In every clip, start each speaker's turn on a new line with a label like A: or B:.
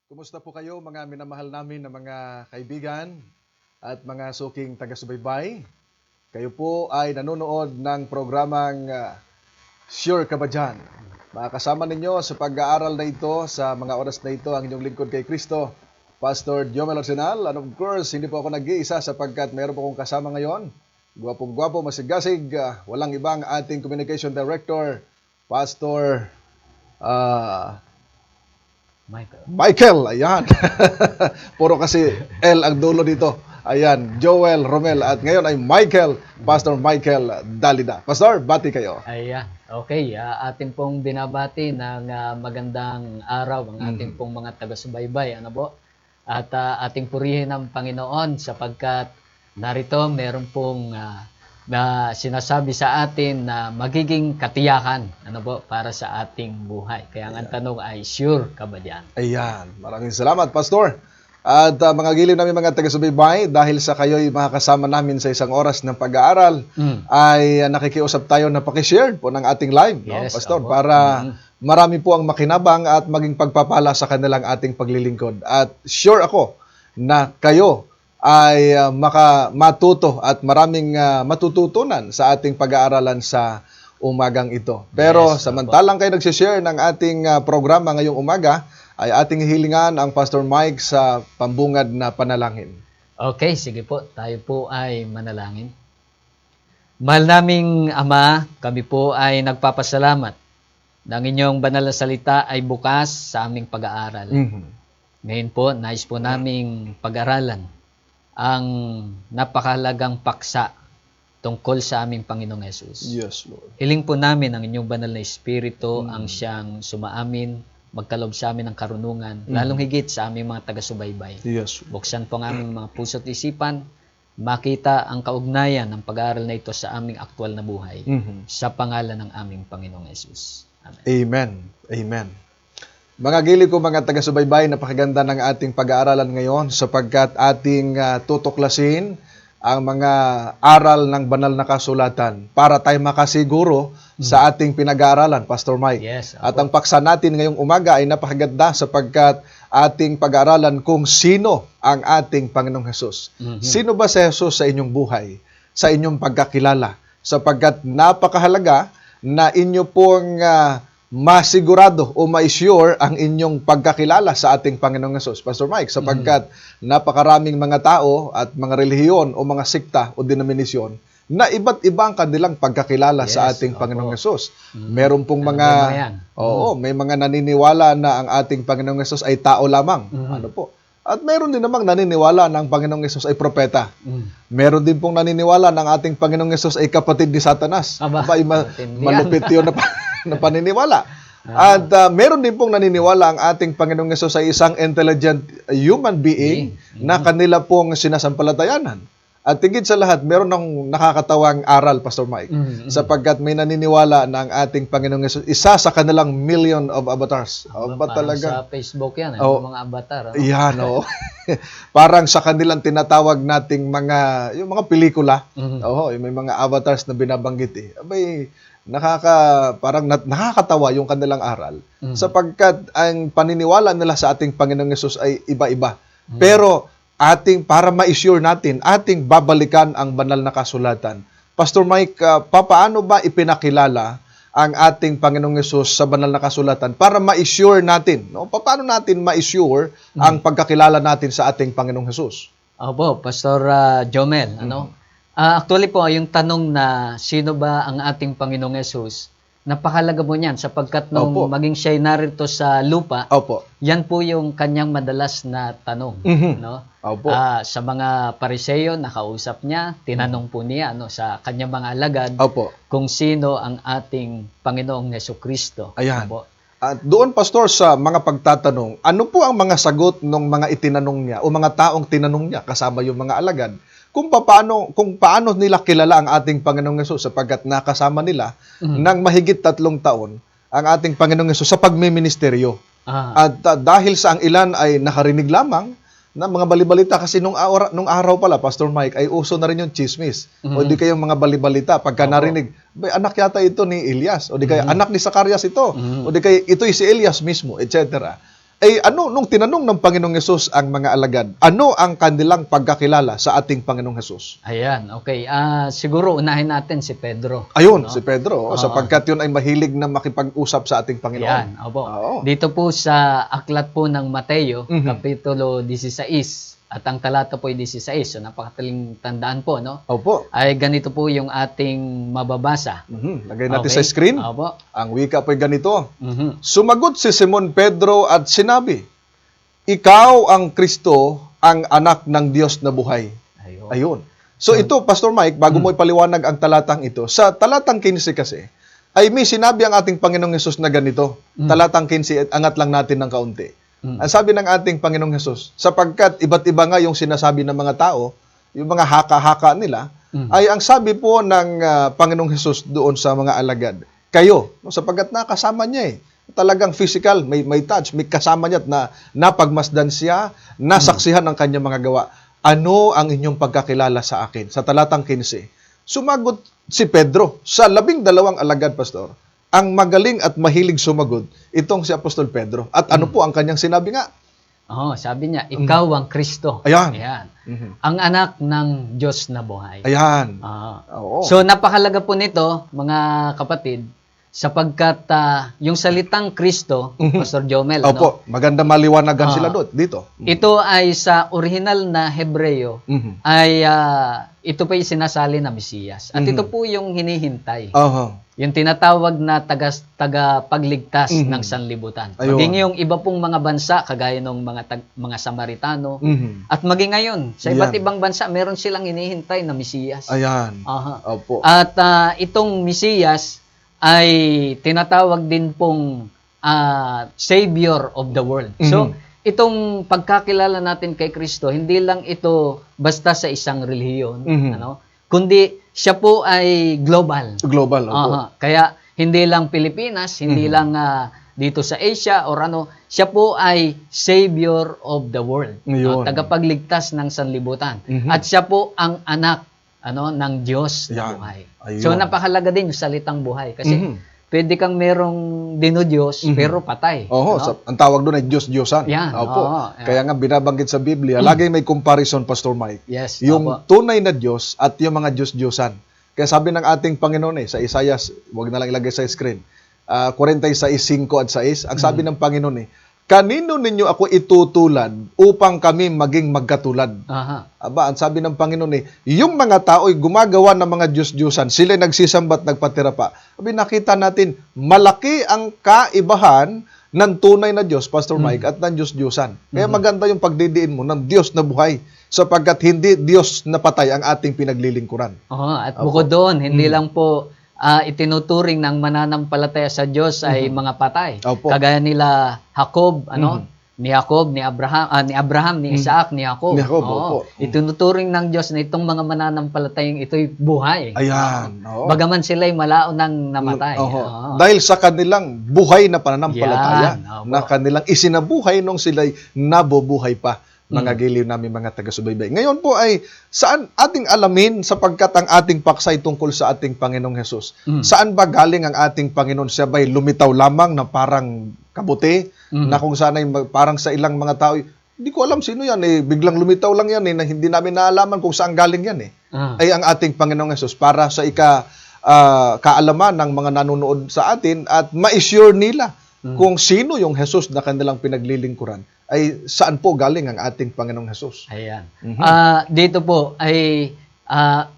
A: Kumusta po kayo mga minamahal namin na mga kaibigan at mga suking taga-subaybay? Kayo po ay nanonood ng programang Sure Ka Ba Dyan? Makakasama ninyo sa pag-aaral na ito sa mga oras na ito ang inyong lingkod kay Kristo, Pastor Jomel Arsenal. And of course, hindi po ako nag-iisa sapagkat mayroon po akong kasama ngayon. Gwapong-gwapo, masigasig, walang ibang ating communication director, Pastor Michael, ayan. Puro kasi L ang dulo dito. Ayan, Joel Romel. At ngayon ay Michael, Pastor Michael Dalida. Pastor, bati kayo.
B: Ayan, okay. Ating pong binabati ng magandang araw ang ating pong mga taga-subaybay. Ano po? At ating purihin ang Panginoon sapagkat narito meron pong na sinasabi sa atin na magiging katiyakan para sa ating buhay. Kaya ang tanong ay, sure ka ba diyan?
A: Ayan, maraming salamat, Pastor. At mga giliw namin mga taga-subaybay, dahil sa kayo'y makakasama namin sa isang oras ng pag-aaral, ay nakikiusap tayo na pakishare po ng ating live, no,
B: Yes,
A: Pastor,
B: opo.
A: para marami po ang makinabang at maging pagpapala sa kanilang ating paglilingkod. At sure ako na kayo ay matuto at maraming matututunan sa ating pag-aaralan sa umagang ito. Pero
B: Yes,
A: samantalang kayo nagsishare ng ating programa ngayong umaga, ay ating hilingan ang Pastor Mike sa pambungad na panalangin.
B: Okay, sige po. Tayo po ay manalangin. Mahal naming Ama, kami po ay nagpapasalamat na ang inyong banal na salita ay bukas sa aming pag-aaral. Ngayon po, nais po naming pag-aralan ang napakahalagang paksa tungkol sa aming Panginoong Yesus.
A: Yes, Lord.
B: Hiling po namin ang inyong banal na Espiritu ang siyang sumaamin, magkalob sa amin ng karunungan, lalong higit sa aming mga taga-subaybay.
A: Yes.
B: Buksan po ang aming mga puso't isipan, makita ang kaugnayan ng pag-aaral na ito sa aming aktwal na buhay. Sa pangalan ng aming Panginoong Yesus. Amen.
A: Amen. Amen. Mga giliw ko, mga taga-subaybay, napakaganda ng ating pag-aaralan ngayon sapagkat ating tutuklasin ang mga aral ng banal na kasulatan para tayo makasiguro sa ating pinag-aaralan, Pastor Mike.
B: Yes,
A: At ang paksa natin ngayong umaga ay napakaganda sapagkat ating pag-aaralan kung sino ang ating Panginoong Hesus. Sino ba si Hesus sa inyong buhay, sa inyong pagkakilala? Sapagkat napakahalaga na inyo pong masigurado o ma-sure ang inyong pagkakilala sa ating Panginoong Hesus, Pastor Mike, sapagkat napakaraming mga tao at mga relihiyon o mga sikta o denominasyon na iba't ibang kanilang pagkakilala sa ating Panginoong Hesus. Meron pong mga may mga naniniwala na ang ating Panginoong Hesus ay tao lamang. Ano po? At meron din namang naniniwala na ang Panginoong Hesus ay propeta. Meron din pong naniniwala na ang ating Panginoong Hesus ay kapatid ni Satanas. Malupit yun na paniniwala. At meron din pong naniniwala ang ating Panginoong Hesus ay isang intelligent human being na kanila pong sinasampalatayanan. At higit sa lahat, meron ng nakakatawang aral, Pastor Mike, sapagkat may naniniwala na ang ating Panginoong Hesus, isa sa kanilang million of avatars.
B: Sa Facebook yan, yung mga avatar.
A: Yan, parang sa kanilang tinatawag nating yung mga pelikula. May mga avatars na binabanggit. Abay, nakakatawa yung kanilang aral. Sapagkat ang paniniwala nila sa ating Panginoong Hesus ay iba-iba. Pero para ma-assure natin, ating babalikan ang banal na kasulatan. Pastor Mike, paano ba ipinakilala ang ating Panginoong Hesus sa banal na kasulatan para ma-assure natin? No? Paano natin ma-assure ang pagkakilala natin sa ating Panginoong Hesus?
B: Opo, Pastor Jomel. Actually po, yung tanong na sino ba ang ating Panginoong Hesus, napakalaga po niyan sapagkat nung maging siya'y narito sa lupa, yan po yung kanyang madalas na tanong. Sa mga Pariseyo, nakausap niya, tinanong po niya sa kanyang mga alagad kung sino ang ating Panginoong Hesukristo.
A: Ayan. At doon, Pastor, sa mga pagtatanong, ano po ang mga sagot ng mga itinanong niya o mga taong tinanong niya kasama yung mga alagad kung paano nila kilala ang ating Panginoong Hesus sapagkat nakasama nila ng mahigit 3 taon ang ating Panginoong Hesus sa pagmiministeryo. At dahil sa ang ilan ay nakarinig lamang na mga balibalita kasi nung araw pala, Pastor Mike, ay uso na rin yung chismis. O di kayong mga balibalita pagka narinig, anak yata ito ni Elias, o di kaya anak ni Zacarias ito, o di kaya ito si Elias mismo, etc. nung tinanong ng Panginoong Hesus ang mga alagad, ano ang kanilang pagkakilala sa ating Panginoong Hesus?
B: Ayan, okay. Siguro unahin natin si Pedro.
A: Ayun, si Pedro, sapagkat yun ay mahilig na makipag-usap sa ating Panginoon.
B: Ayan, opo. Dito po sa aklat po ng Mateo, Kapitulo 16, at ang talata po ay 16, so napakataling tandaan po, no?
A: Opo.
B: Ay ganito po yung ating mababasa.
A: Lagay natin sa screen.
B: Opo.
A: Ang wika po ay ganito. Sumagot si Simon Pedro at sinabi, "Ikaw ang Kristo, ang anak ng Diyos na buhay." Ayun. So ito, Pastor Mike, bago mo ipaliwanag ang talatang ito, sa talatang 15 kasi, ay may sinabi ang ating Panginoong Hesus na ganito. Talatang 15, angat lang natin ng kaunti. Ang sabi ng ating Panginoong Hesus, sapagkat iba't iba nga yung sinasabi ng mga tao, yung mga haka-haka nila, ay ang sabi po ng Panginoong Hesus doon sa mga alagad, kayo, sapagkat nakasama niya talagang physical, may touch, may kasama niya at napagmasdan siya, nasaksihan ang kanyang mga gawa. Ano ang inyong pagkakilala sa akin? Sa talatang 15, sumagot si Pedro sa 12 alagad, Pastor. Ang magaling at mahilig sumagot, itong si Apostol Pedro. At ano po ang kanyang sinabi nga?
B: Sabi niya, ikaw ang Kristo.
A: Ayan.
B: Ang anak ng Diyos na buhay.
A: Ayan.
B: So, napakalaga po nito, mga kapatid, sapagkat yung salitang Kristo, Pastor Jomel,
A: maganda maliwanagan sila dito.
B: Ito ay sa original na Hebreo, ay ito pa yung sinasali na Mesiyas. At ito po yung hinihintay. Yung tinatawag na tagapagligtas ng sanlibutan. Maging yung iba pong mga bansa, kagaya ng mga Samaritano, at maging ngayon, sa iba't ibang bansa, meron silang hinihintay na Mesiyas.
A: Ayan.
B: At itong Mesiyas ay tinatawag din pong Savior of the world. So, itong pagkakilala natin kay Kristo, hindi lang ito basta sa isang relihiyon, kundi siya po ay global.
A: Global,
B: Kaya hindi lang Pilipinas, hindi lang dito sa Asia or siya po ay Savior of the world. Tagapagligtas ng sanlibutan. At siya po ang anak ng Diyos na buhay. So napakalaga din yung salitang buhay kasi pwede kang merong dino-Diyos pero patay.
A: Ang tawag doon ay Diyos-Diyosan. Kaya nga binabanggit sa Biblia, lagi may comparison, Pastor Mike. Yung tunay na Diyos at yung mga Diyos-Diyosan. Kaya sabi ng ating Panginoon sa Isaiah, wag na lang ilagay sa screen, 46:5 at 6, ang sabi ng Panginoon kanino ninyo ako itutulad upang kami maging magkatulad? Ang sabi ng Panginoon yung mga tao ay gumagawa ng mga Diyos-Diyosan, sila nagsisambat, nagpatira pa. Nakita natin, malaki ang kaibahan ng tunay na Diyos, Pastor Mike, at ng Diyos-Diyosan. Kaya maganda yung pagdidiin mo ng Diyos na buhay, sapagkat hindi Diyos na patay ang ating pinaglilingkuran.
B: At bukod doon, hindi lang po itinuturing ng mananampalataya sa Diyos ay mga patay. Kagaya nila Jacob, ni Jacob, ni Abraham, ni Isaac, ni Jacob. Itinuturing ng Diyos na itong mga mananampalatayang ito'y buhay.
A: Ayan.
B: Bagaman sila'y malao nang namatay.
A: Dahil sa kanilang buhay na pananampalataya, na kanilang isinabuhay nung sila'y nabubuhay pa. Mga giliw namin, mga taga-subaybay. Ngayon po ay saan ating alamin sapagkat ang ating paksay tungkol sa ating Panginoong Hesus. Saan ba galing ang ating Panginoon? Siya ba'y lumitaw lamang na parang kabuti? Na kung saan ay parang sa ilang mga tao, hindi ko alam sino yan biglang lumitaw lang yan na hindi namin naalaman kung saan galing yan Ay ang ating Panginoong Hesus para sa kaalaman ng mga nanonood sa atin at ma-assure nila kung sino yung Hesus na kanilang pinaglilingkuran. Ay saan po galing ang ating Panginoong Hesus?
B: Ayan. Dito po ay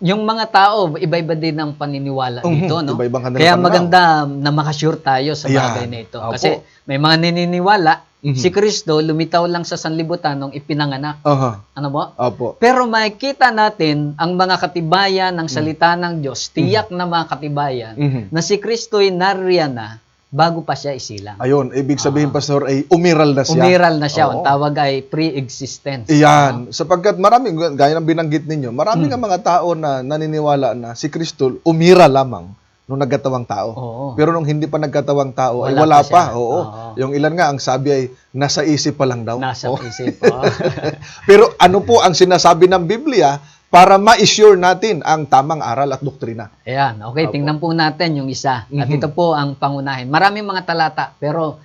B: yung mga tao, iba-iba din ang paniniwala dito, no? Kaya maganda na makasure tayo sa bagay na ito. Kasi may mga naniniwala, si Kristo lumitaw lang sa sanlibutan nung ipinanganak. Ano ba? Pero makikita natin ang mga katibayan ng salita ng Diyos, tiyak na mga katibayan, na si Kristo ay nariyan na bago pa siya isilang.
A: Ayun, ibig sabihin, Pastor, ay umiral na siya.
B: Umiral na siya. Ang tawag ay pre-existence.
A: Iyan. Sapagkat maraming, gaya ng binanggit ninyo, maraming ang mga tao na naniniwala na si Kristo umiral lamang nung nagkatawang tao. Pero nung hindi pa nagkatawang tao, ay wala pa. Yung ilan nga, ang sabi ay nasa isip pa lang daw.
B: Nasa isip.
A: Pero ano po ang sinasabi ng Biblia para ma-assure natin ang tamang aral at doktrina?
B: Ayan, okay, tingnan po natin yung isa. At ito po ang pangunahin. Maraming mga talata, pero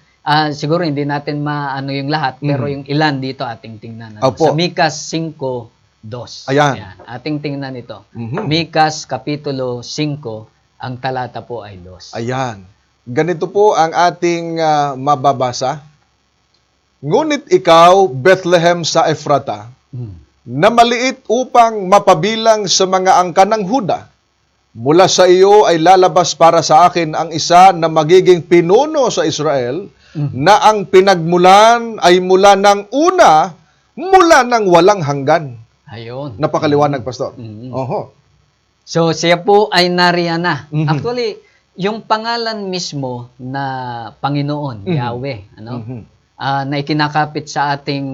B: siguro hindi natin maano yung lahat, pero yung ilan dito ating tingnan. Ano?
A: Opo.
B: Sa Mikas 5:2.
A: Ayan.
B: Ating tingnan ito. Mikas Kapitulo 5, ang talata po ay 2.
A: Ayan. Ganito po ang ating mababasa. Ngunit ikaw, Bethlehem sa Ephrata, na maliit upang mapabilang sa mga angkan ng Huda, mula sa iyo ay lalabas para sa akin ang isa na magiging pinuno sa Israel, na ang pinagmulan ay mula ng una, mula ng walang hanggan.
B: Ayun.
A: Napakaliwanag, Pastor. Oho.
B: So, siya po ay nariyan na. Actually, yung pangalan mismo na Panginoon, Yahweh, na ikinakapit sa ating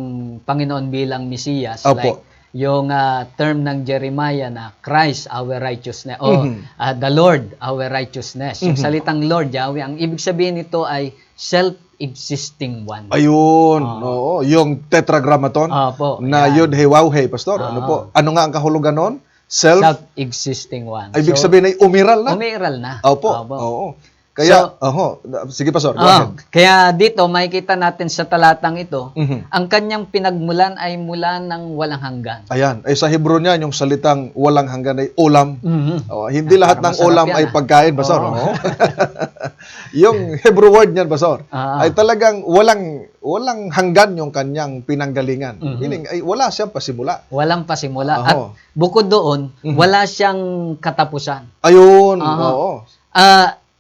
B: Panginoon bilang Mesiyas, like yung term ng Jeremiah na Christ, our righteousness, o the Lord, our righteousness. Yung salitang Lord, Yahweh, ang ibig sabihin nito ay self-existing one.
A: Ayun, oo. Yung tetragrammaton na yun, hey, wow, hey, Pastor. Ano po? Ano nga ang kahulugan nun?
B: Self-existing one.
A: Ibig sabihin ay umiral na?
B: Umiral na.
A: Opo. Oo. Kaya, sige Pastor, go ahead.
B: Kaya dito, makikita natin sa talatang ito, ang kanyang pinagmulan ay mula ng walang hanggan.
A: Ayan. Sa Hebrew niya, yung salitang walang hanggan ay ulam. Hindi lahat ng ulam ay pagkain, Pastor. Yung Hebrew word niyan, Pastor, ay talagang walang hanggan yung kanyang pinanggalingan. Meaning, ay wala siyang pasimula.
B: Walang pasimula. At bukod doon, wala siyang katapusan.
A: Ayun. Oo.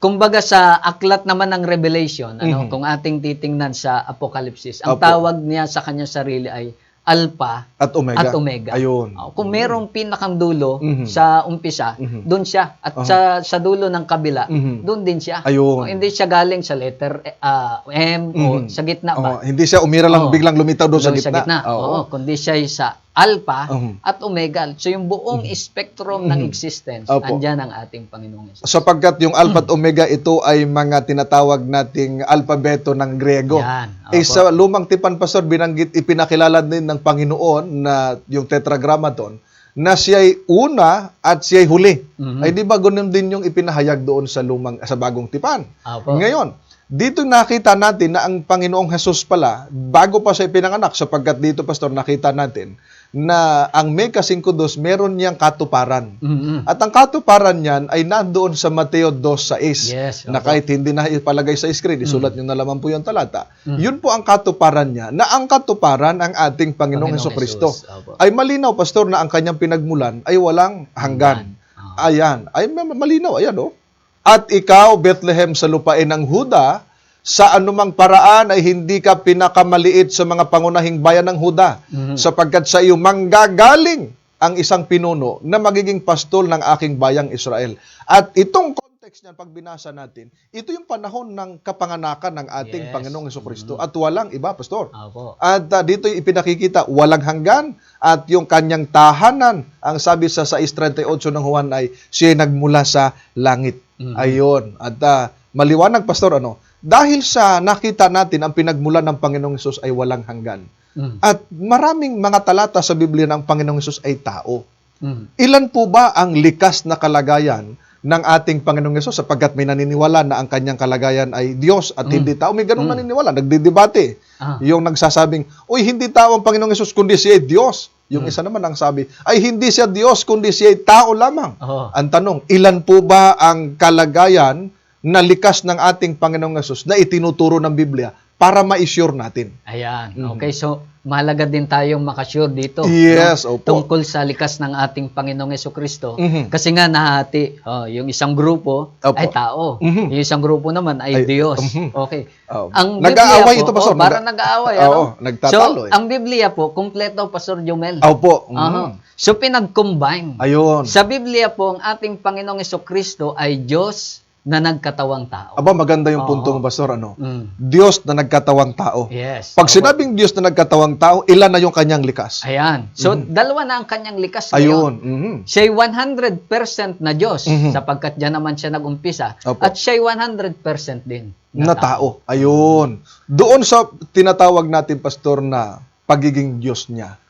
B: Kumbaga sa aklat naman ng Revelation, kung ating titingnan sa Apokalipsis, ang tawag niya sa kanyang sarili ay Alpha
A: at Omega.
B: Ayun. Kung merong pinakang dulo sa umpisa, doon siya. At sa dulo ng kabila, doon din siya.
A: Ayun.
B: Hindi siya galing sa letter M o sa gitna ba?
A: Hindi siya umira lang biglang lumitaw doon sa gitna.
B: Kundi siya sa Alpha at Omega. So yung buong spectrum ng existence, andyan ang ating Panginoong Hesus.
A: Sapagkat yung Alpha at Omega, ito ay mga tinatawag nating alpabeto ng Griego. Sa lumang tipan, Pastor, binanggit, ipinakilala din ng Panginoon na yung tetragrammaton, na siya'y una at siya'y huli. Ay di ba ganun din yung ipinahayag doon sa bagong tipan? Ngayon, dito nakita natin na ang Panginoong Hesus pala, bago pa siya pinanganak, sapagkat dito, Pastor, nakita natin na ang Mika 5:2 meron niyang katuparan. At ang katuparan niyan ay nandoon sa Mateo 2:6. Na kahit hindi na ipalagay sa screen, isulat niyo na lamang po yung talata. Yun po ang katuparan niya, na ang katuparan ang ating Panginoong Hesukristo. Ay malinaw, Pastor, na ang kanyang pinagmulan ay walang hanggan. Ayan, ay malinaw, ayan o. At ikaw, Bethlehem sa lupain ng Huda, sa anumang paraan ay hindi ka pinakamaliit sa mga pangunahing bayan ng Huda, sapagkat sa iyo manggagaling ang isang pinuno na magiging pastol ng aking bayang Israel. At itong context niyan, pag binasa natin, ito yung panahon ng kapanganakan ng ating Panginoong Hesukristo. At walang iba, Pastor. At dito yung ipinakikita, walang hanggan, at yung kanyang tahanan, ang sabi sa 6:38 ng Juan ay, siya nagmula sa langit. Ayon. At maliwanag, Pastor, dahil sa nakita natin ang pinagmulan ng Panginoong Hesus ay walang hanggan. At maraming mga talata sa Biblia ng Panginoong Hesus ay tao. Ilan po ba ang likas na kalagayan ng ating Panginoong Hesus, sapagkat may naniniwala na ang kanyang kalagayan ay Diyos at hindi tao? May ganun naniniwala, nagdidebate. Yung nagsasabing, uy, hindi tao ang Panginoong Hesus, kundi siya ay Diyos. Yung isa naman ang sabi, ay hindi siya Diyos, kundi siya ay tao lamang. Ang tanong, ilan po ba ang kalagayan na likas ng ating Panginoong Hesus na itinuturo ng Biblia para ma-assure natin?
B: Ayan. Okay, so mahalaga din tayong makasure dito.
A: Yes, opo.
B: Tungkol sa likas ng ating Panginoong Hesukristo. Kasi nga nahati, yung isang grupo ay tao. Yung isang grupo naman ay Diyos. Okay. Ang
A: nag-aaway
B: po,
A: ito, Pastor.
B: Parang nag-aaway.
A: Nagtatalo.
B: So, ang Biblia po, kumpleto, Pastor Jomel.
A: Opo.
B: So, pinag-combine.
A: Ayun.
B: Sa Biblia po, ang ating Panginoong Hesukristo ay Diyos na nagkatawang tao.
A: Aba, maganda yung punto mo, Pastor. Diyos na nagkatawang tao.
B: Yes.
A: Pag sinabing Diyos na nagkatawang tao, ilan na yung kanyang likas?
B: Ayan. So, dalawa na ang kanyang likas
A: ngayon.
B: Siya'y 100% na Diyos, sapagkat diyan naman siya nag-umpisa. At siya'y 100% din
A: na tao. Ayun. Doon sa tinatawag natin, Pastor, na pagiging Diyos niya.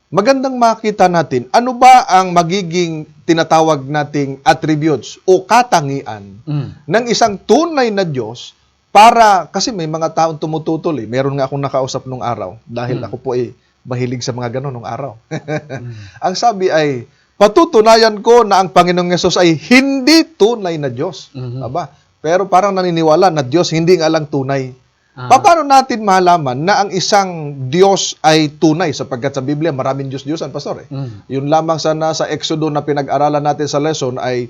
A: Magandang makita natin, ano ba ang magiging tinatawag nating attributes o katangian ng isang tunay na Diyos para, kasi may mga taong tumututol eh. Meron nga akong nakausap nung araw, dahil ako po mahilig sa mga ganon nung araw. Ang sabi ay, patutunayan ko na ang Panginoong Yesus ay hindi tunay na Diyos. Aba, pero parang naniniwala na Diyos hindi nga lang tunay. Paano natin malaman na ang isang Diyos ay tunay? Sapagkat sa Biblia, maraming Diyos-Diyosan, Pastor. Yun lamang sana sa Exodo na pinag-aralan natin sa lesson ay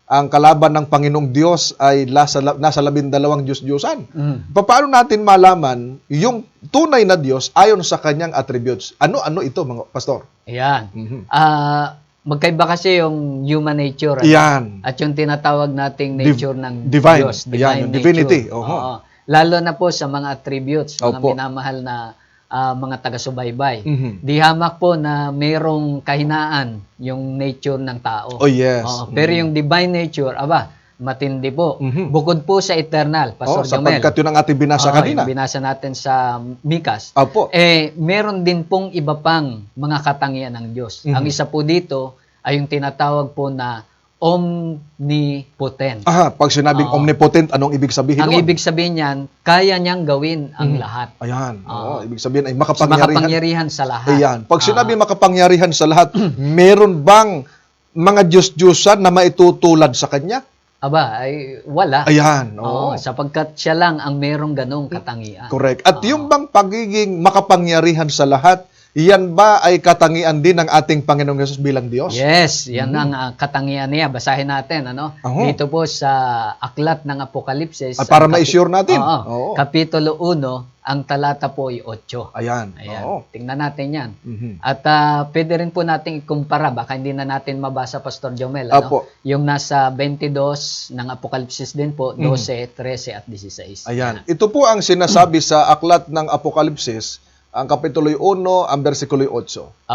A: ang kalaban ng Panginoong Diyos ay nasa 12 Diyos-Diyosan. Paano natin malaman yung tunay na Diyos ayon sa kanyang attributes? Ano ito, mga Pastor?
B: Ayan. Magkaiba kasi yung human nature at yung tinatawag nating nature ng
A: divine.
B: Diyos, divine nature.
A: Divinity.
B: Lalo na po sa mga attributes, mga minamahal na mga taga-subaybay. Di hamak po na mayroong kahinaan yung nature ng tao.
A: Oh, yes.
B: Pero yung divine nature, matindi po. Bukod po sa eternal, Pastor Jomel.
A: Sapagkat yun ang ating binasa kanina.
B: Yung binasa natin sa Mikas.
A: Opo.
B: Meron din pong iba pang mga katangian ng Diyos. Ang isa po dito ay yung tinatawag po na omnipotent.
A: Pag sinabing omnipotent, anong ibig sabihin
B: Ang
A: nun?
B: ibig sabihin niyan, kaya niyang gawin ang lahat.
A: Ayan. Ibig sabihin ay makapangyarihan.
B: Makapangyarihan sa lahat.
A: Ayan. Pag sinabing makapangyarihan sa lahat, meron bang mga Diyos-Diyosan na maitutulad sa Kanya?
B: Ay wala.
A: Ayan.
B: Sapagkat siya lang ang merong ganong katangian.
A: Correct. At yung bang pagiging makapangyarihan sa lahat, yan ba ay katangian din ng ating Panginoong Yesus bilang Diyos?
B: Yes, yan ang katangian niya. Basahin natin, Dito po sa aklat ng Apokalipsis.
A: Para ma-assure natin.
B: Kapitulo 1, ang talata po ay 8.
A: Ayan.
B: Tingnan natin yan. At pwede rin po natin ikumpara. Baka hindi na natin mabasa, Pastor Jomel. Yung nasa 22 ng Apokalipsis din po, 12, 13 at 16.
A: Ayan. Ito po ang sinasabi sa aklat ng Apokalipsis, ang kapitulo 1, ang versikulo 8.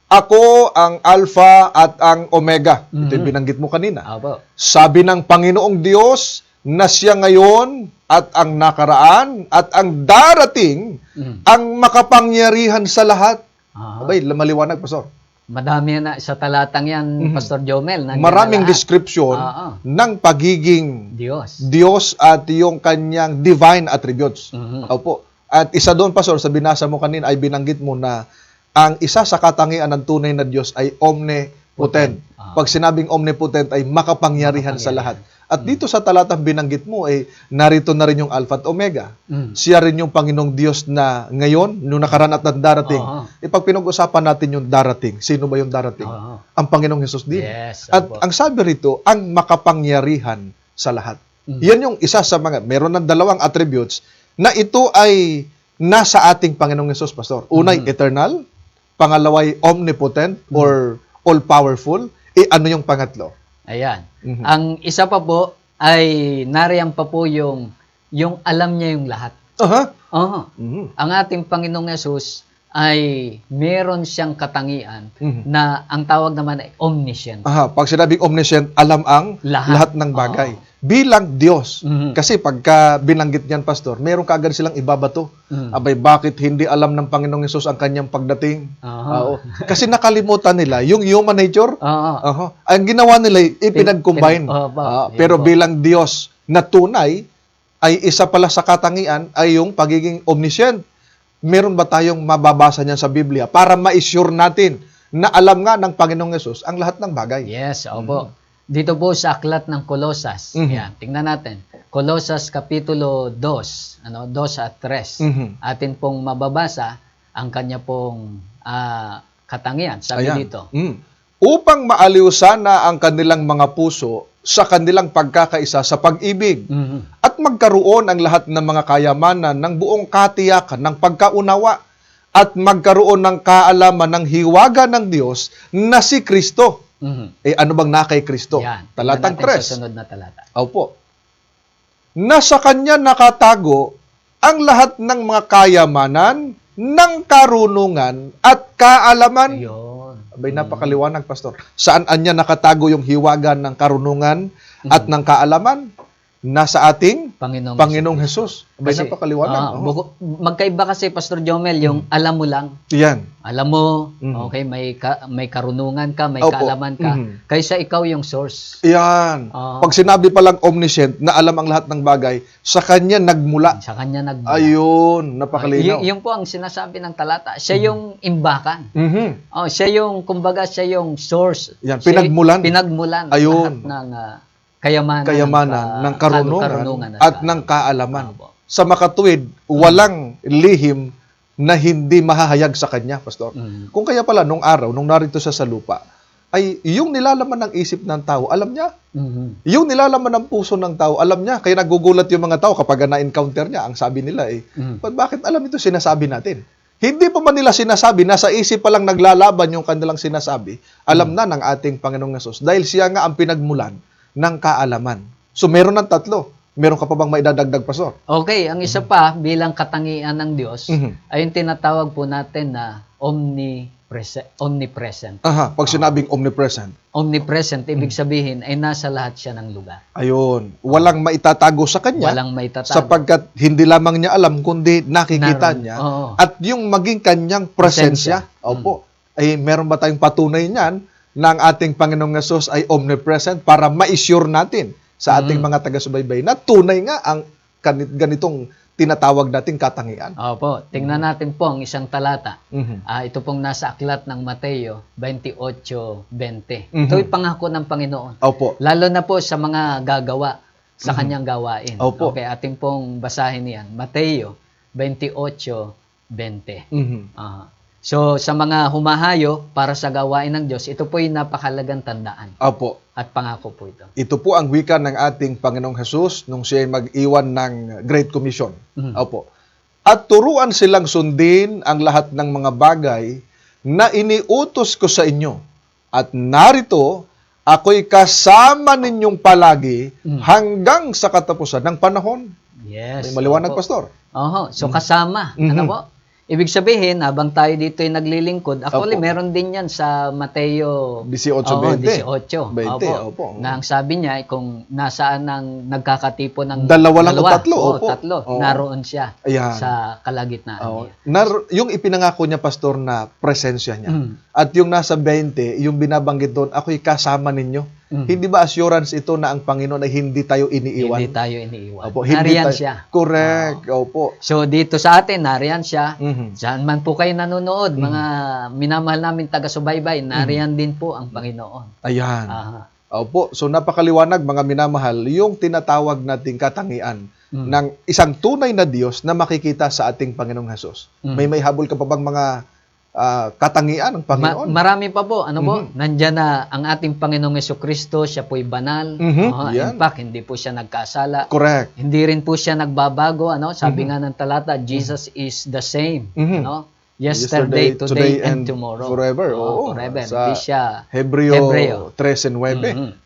A: Ako ang Alpha at ang Omega. Ito yung binanggit mo kanina. Sabi ng Panginoong Diyos na siya ngayon at ang nakaraan at ang darating, ang makapangyarihan sa lahat. Abay, maliwanag, Pastor.
B: Madami na sa talatang yan, Pastor Jomel.
A: Maraming description ng pagiging Diyos at yung kanyang divine attributes. Opo. At isa doon, Pastor, sa binasa mo kanina ay binanggit mo na ang isa sa katangian ng tunay na Diyos ay omnipotent. Pag sinabing omnipotent ay makapangyarihan sa lahat. At dito sa talatang binanggit mo ay narito na rin yung Alpha at Omega. Siya rin yung Panginoong Diyos na ngayon, nung nakaraan at darating. Pag pinag-usapan natin yung darating, sino ba yung darating? Ang Panginoong Hesus din. At ang sabi rito, ang makapangyarihan sa lahat. Yan yung isa sa mga, meron ng dalawang attributes na ito ay nasa ating Panginoong Hesus, Pastor. Unay, eternal. Pangalaway, omnipotent or all-powerful. Ano yung pangatlo?
B: Ayan. Ang isa pa po ay nariyan pa po yung alam niya yung lahat. Ang ating Panginoong Hesus ay meron siyang katangian na ang tawag naman ay omniscient.
A: Pag sinabing omniscient, alam ang lahat ng bagay. Bilang Diyos. Kasi pagka binanggit niyan, Pastor, meron kaagad silang ibabato. Abay, bakit hindi alam ng Panginoong Hesus ang kanyang pagdating? Kasi nakalimutan nila yung human nature. Ang ginawa nila, ipinag-combine. Pero bilang Diyos na tunay, ay isa pala sa katangian ay yung pagiging omniscient. Meron ba tayong mababasa niyan sa Biblia para ma-assure natin na alam nga ng Panginoong Hesus ang lahat ng bagay?
B: Yes, opo. Dito po sa aklat ng Kolosas. Yan, tingnan natin. Kolosas kapitulo 2, 2 at 3. Atin pong mababasa ang kanya pong katangian. Sabi dito.
A: Upang maaliw sana ang kanilang mga puso sa kanilang pagkakaisa sa pag-ibig at magkaroon ang lahat ng mga kayamanan ng buong katiyakan ng pagkaunawa at magkaroon ng kaalaman ng hiwaga ng Diyos na si Kristo. Ano bang na kay Kristo? Talatang 3.
B: Sa sunod na talata.
A: Opo. Na sa Kanya nakatago ang lahat ng mga kayamanan ng karunungan at kaalaman. Abay, napakaliwanag, Pastor. Saan anya nakatago yung hiwaga ng karunungan at ng kaalaman? nasa ating
B: Panginoong
A: Panginoong Jesus. Abay,
B: Kasi,
A: napakaliwanag.
B: magkaiba kasi, Pastor Jomel, yung alam mo lang.
A: Yan.
B: Alam mo,
A: Mhm.
B: okay, may karunungan ka, may
A: Opo.
B: kaalaman ka,
A: Mhm.
B: kaysa ikaw yung source.
A: Yan.
B: Oo.
A: Pag sinabi palang omniscient, na alam ang lahat ng bagay, sa Kanya nagmula.
B: Sa kanya nagmula.
A: Ayun, napakalinaw.
B: Yun po ang sinasabi ng talata. Siya yung imbakan.
A: Mhm.
B: Siya yung, kumbaga, siya yung source.
A: Yan,
B: Siya
A: pinagmulan.
B: Pinagmulan.
A: Ayun.
B: Lahat ng kayamanan,
A: Ng karunungan, at ng kaalaman.
B: Opo.
A: Sa makatuwid, walang lihim na hindi mahahayag sa Kanya, Pastor.
B: Mhm.
A: Kung kaya pala, nung araw, nung narito siya sa lupa, ay yung nilalaman ng isip ng tao, alam niya.
B: Mhm.
A: Yung nilalaman ng puso ng tao, alam niya. Kaya nagugulat yung mga tao kapag na-encounter niya. Ang sabi nila bakit alam ito sinasabi natin? Hindi pa man nila sinasabi, nasa isip pa lang naglalaban yung kanilang sinasabi, alam na ng ating Panginoong Hesus. Dahil siya nga ang pinagmulan ng kaalaman. So meron ng tatlo. Meron ka pa bang maidadagdag, Pastor?
B: Okay, ang isa pa bilang katangian ng Diyos ay yung tinatawag po natin na omnipresent.
A: Aha, pag sinabing omnipresent.
B: Omnipresent, ibig sabihin ay nasa lahat siya ng lugar.
A: Ayun, walang maitatago sa kanya.
B: Walang maitatago.
A: Sapagkat hindi lamang niya alam, kundi nakikita
B: Naroon.
A: niya.
B: Oo.
A: At yung maging kanyang presensya, opo, ay meron ba tayong patunay niyan na ang ating Panginoong Hesus ay omnipresent para ma-assure natin sa ating mga taga-subaybay na tunay nga ang ganitong tinatawag nating katangian.
B: Opo, tingnan natin po ang isang talata.
A: Mhm.
B: Ito pong nasa aklat ng Mateo 28:20.
A: Mhm.
B: Ito'y pangako ng Panginoon.
A: Opo.
B: Lalo na po sa mga gagawa sa kanyang gawain.
A: Opo.
B: Okay, ating pong basahin niyan. Mateo 28:20.
A: Mhm.
B: So, sa mga humahayo para sa gawain ng Diyos, ito po yung napakahalagang tandaan
A: Opo.
B: at pangako po ito.
A: Ito po ang wika ng ating Panginoong Hesus nung siya ay mag-iwan ng Great Commission.
B: Mhm.
A: Opo. At turuan silang sundin ang lahat ng mga bagay na iniutos ko sa inyo. At narito, ako'y kasama ninyong palagi hanggang sa katapusan ng panahon.
B: Yes.
A: May maliwanag,
B: opo.
A: Pastor.
B: So kasama. Ano po? Ibig sabihin, habang tayo dito ay naglilingkod, actually,
A: Opo.
B: meron din yan sa Mateo
A: 18:20.
B: 18.
A: 20, opo.
B: Na ang sabi niya, kung nasaan ang nagkakatipo ng
A: Dalawa lang o tatlo, opo.
B: tatlo,
A: Oo.
B: naroon siya
A: Ayan.
B: sa kalagitnaan
A: Oo.
B: niya.
A: Yung ipinangako niya, Pastor, na presensya niya.
B: Mm.
A: At yung nasa 20, yung binabanggit doon, ako'y kasama ninyo. Hindi ba assurance ito na ang Panginoon ay hindi tayo iniiwan?
B: Hindi tayo iniiwan.
A: Opo,
B: Nariyan
A: tayo-
B: siya.
A: Correct. Opo.
B: So, dito sa atin, nariyan siya.
A: Mhm.
B: Saan man po kayo nanonood, mga minamahal namin taga-subaybay, nariyan din po ang Panginoon.
A: Ayan.
B: Aha.
A: Opo. So napakaliwanag, mga minamahal, yung tinatawag nating katangian ng isang tunay na Diyos na makikita sa ating Panginoong Hesus. May habol ka pa bang mga katangian ng Panginoon?
B: Marami pa po. Ano po? Nandiyan na ang ating Panginoong Jesucristo, siya po'y banal.
A: Yan.
B: In fact, hindi po siya nagkasala.
A: Correct.
B: Hindi rin po siya nagbabago. Sabi nga ng talata, Jesus is the same. Yesterday, today, and tomorrow.
A: Forever. Oo.
B: Forever.
A: Sa
B: Hindi siya
A: Hebreo 13:9.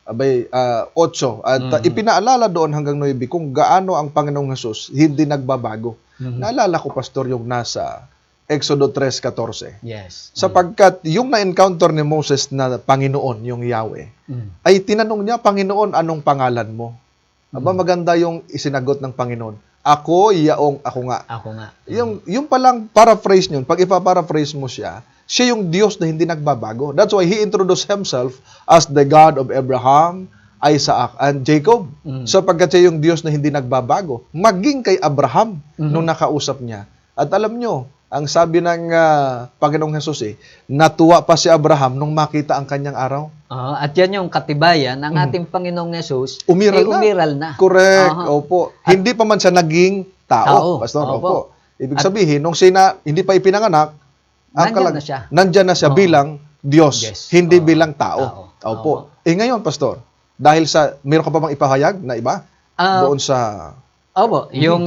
A: Abay, 8. At ipinaalala doon hanggang 9 kung gaano ang Panginoong Hesus hindi nagbabago. Naalala ko, Pastor, yung nasa Exodo 3:14.
B: Yes.
A: Sapagkat yung na-encounter ni Moses na Panginoon, yung Yahweh, ay tinanong niya, Panginoon, anong pangalan mo? Aba, maganda yung isinagot ng Panginoon. Ako, yaong ako nga.
B: Ako nga.
A: Yung palang paraphrase nyo, pag ipaparaphrase mo siya yung Diyos na hindi nagbabago. That's why He introduced Himself as the God of Abraham, Isaac, and Jacob. Sapagkat siya yung Diyos na hindi nagbabago. Maging kay Abraham nung nakausap niya. At alam nyo, ang sabi ng Panginoong Hesus natuwa pa si Abraham nung makita ang kanyang araw.
B: At yan yung katibayan ng ating Panginoong Hesus.
A: Umiral na. Correct. Opo. Hindi pa man siya naging tao. Pastor, opo. Ibig sabihin, nung hindi pa ipinanganak, nandyan na siya bilang Diyos, hindi bilang tao. Opo. Ngayon, Pastor, dahil meron ka pa bang ipahayag na iba? Doon sa...
B: Opo. Yung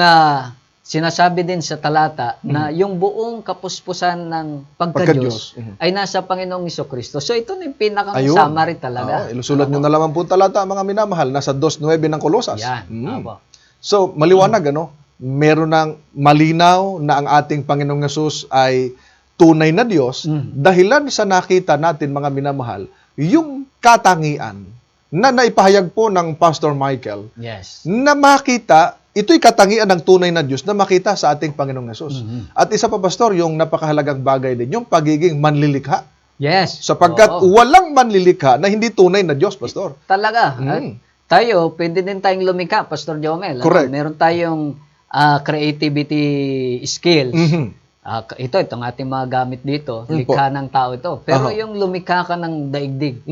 B: sinasabi din sa talata na yung buong kapuspusan ng pagka-Diyos ay nasa Panginoong Jesucristo. So ito na yung pinaka-summary talaga.
A: Ilusulat nyo na lamang po talata, mga minamahal, nasa 2:9 ng Kolosas.
B: Yan.
A: So, maliwanag, meron ng malinaw na ang ating Panginoong Hesus ay tunay na Diyos, dahilan sa nakita natin, mga minamahal, yung katangian na naipahayag po ng Pastor Michael
B: Yes.
A: na makita, ito'y katangian ng tunay na Diyos na makita sa ating Panginoong Hesus. At isa pa, Pastor, yung napakahalagang bagay din, yung pagiging manlilikha.
B: Yes.
A: Sapagkat walang manlilikha na hindi tunay na Diyos, Pastor.
B: Talaga. At tayo, pwede din tayong lumikha, Pastor Jomel.
A: Correct.
B: Meron tayong creativity skills. Itong ating mga gamit dito, likha ng tao ito. Pero yung lumikha ka ng daigdig,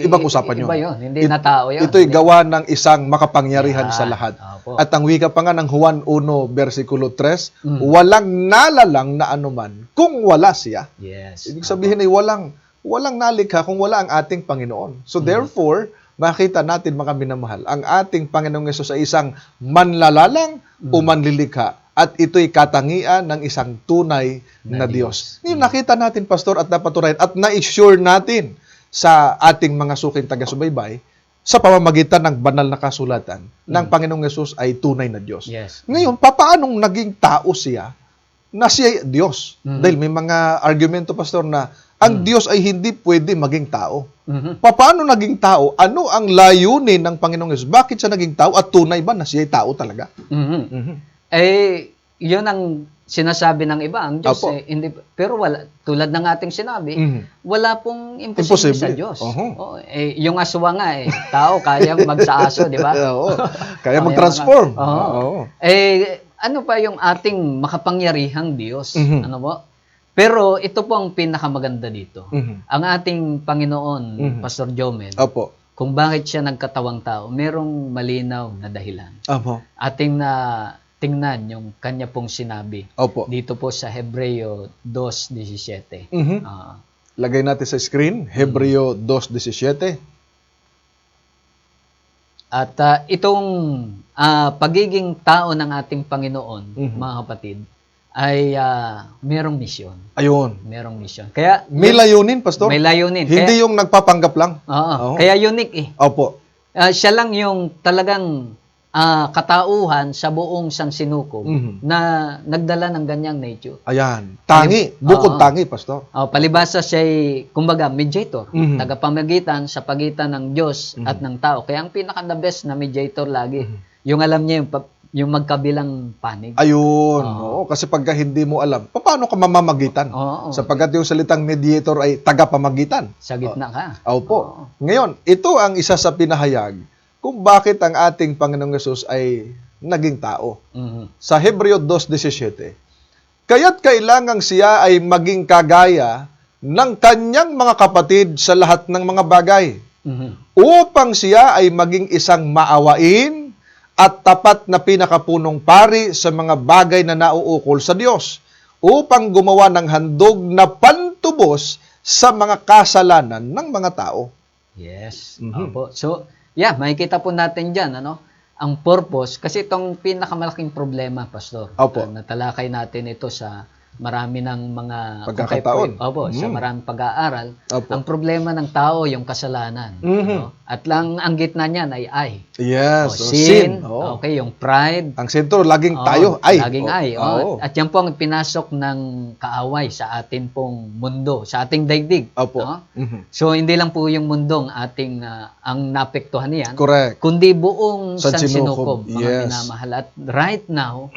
A: ibang usapan yun.
B: Iba yun, hindi na tao yun.
A: Ito'y gawa ng isang makapangyarihan sa lahat.
B: Opo.
A: At ang wika pa nga ng Juan 1, versikulo 3, walang nalalang na anuman kung wala siya.
B: Yes.
A: Ibig sabihin ay walang nalikha kung wala ang ating Panginoon. So therefore, makita natin mga minamahal, ang ating Panginoong Hesus ay isang manlalalang o manlilikha. At ito'y katangian ng isang tunay na Diyos. Ngayon, nakita natin, Pastor, at napaturayan, at na-assure natin sa ating mga suking taga-subaybay sa pamamagitan ng banal na kasulatan ng Panginoong Hesus ay tunay na Diyos.
B: Yes.
A: Ngayon, paanong naging tao siya na siya ay Diyos? Dahil may mga argumento, Pastor, na ang Diyos ay hindi pwede maging tao. Paano naging tao? Ano ang layunin ng Panginoong Hesus? Bakit siya naging tao? At tunay ba na siya ay tao talaga?
B: Yun ang sinasabi ng iba. Ang Diyos, hindi, pero wala, tulad ng ating sinabi, wala pong imposible sa Diyos. Yung aswa nga, tao, kaya magsa-aso, di ba?
A: Kaya mag-transform.
B: Ano pa yung ating makapangyarihang Diyos? Ano po? Pero ito po ang pinakamaganda dito. Ang ating Panginoon, Pastor Jomel, kung bakit siya nagkatawang tao, merong malinaw na dahilan. Ating na tingnan yung kanya pong sinabi. Dito po sa Hebreo 2:17.
A: Lagay natin sa screen, Hebreo 2:17.
B: At itong pagiging tao ng ating Panginoon, mga kapatid, ay merong misyon.
A: Ayun.
B: Merong misyon. Kaya
A: may layunin, Pastor.
B: May layunin.
A: Hindi yung nagpapanggap lang.
B: Kaya unique eh. Siya lang yung talagang katauhan sa buong sansinukob na nagdala ng ganyang nature.
A: Ayan. Tangi. Bukod tangi, Pastor.
B: Palibasa siya'y, kumbaga, mediator. Tagapamagitan sa pagitan ng Diyos at ng tao. Kaya ang pinaka-the best na mediator lagi, yung alam niya yung magkabilang panig.
A: Ayun. Kasi pagka hindi mo alam, paano ka mamamagitan? Sapagkat yung salitang mediator ay tagapamagitan.
B: Sa gitna ka.
A: Ngayon, ito ang isa sa pinahayag kung bakit ang ating Panginoong Hesus ay naging tao. Sa Hebreo 2:17, kaya't kailangang siya ay maging kagaya ng kanyang mga kapatid sa lahat ng mga bagay, upang siya ay maging isang maawain at tapat na pinakapunong pari sa mga bagay na nauukol sa Diyos, upang gumawa ng handog na pantubos sa mga kasalanan ng mga tao.
B: Yes. So, makikita po natin dyan, ang purpose, kasi itong pinakamalaking problema, Pastor, natalakay natin ito sa marami ng mga
A: pagkakataon.
B: Sa maraming pag-aaral. Ang problema ng tao, yung kasalanan. At lang ang gitna niyan ay I.
A: Yes.
B: Sin. Yung pride.
A: Ang sentro, laging tayo, I.
B: Laging I. At yan po ang pinasok ng kaaway sa atin pong mundo, sa ating daigdig. So, hindi lang po yung mundong ating ang napektuhan niyan.
A: Correct.
B: Kundi buong sansinukob, mga
A: Yes.
B: minamahal. At right now,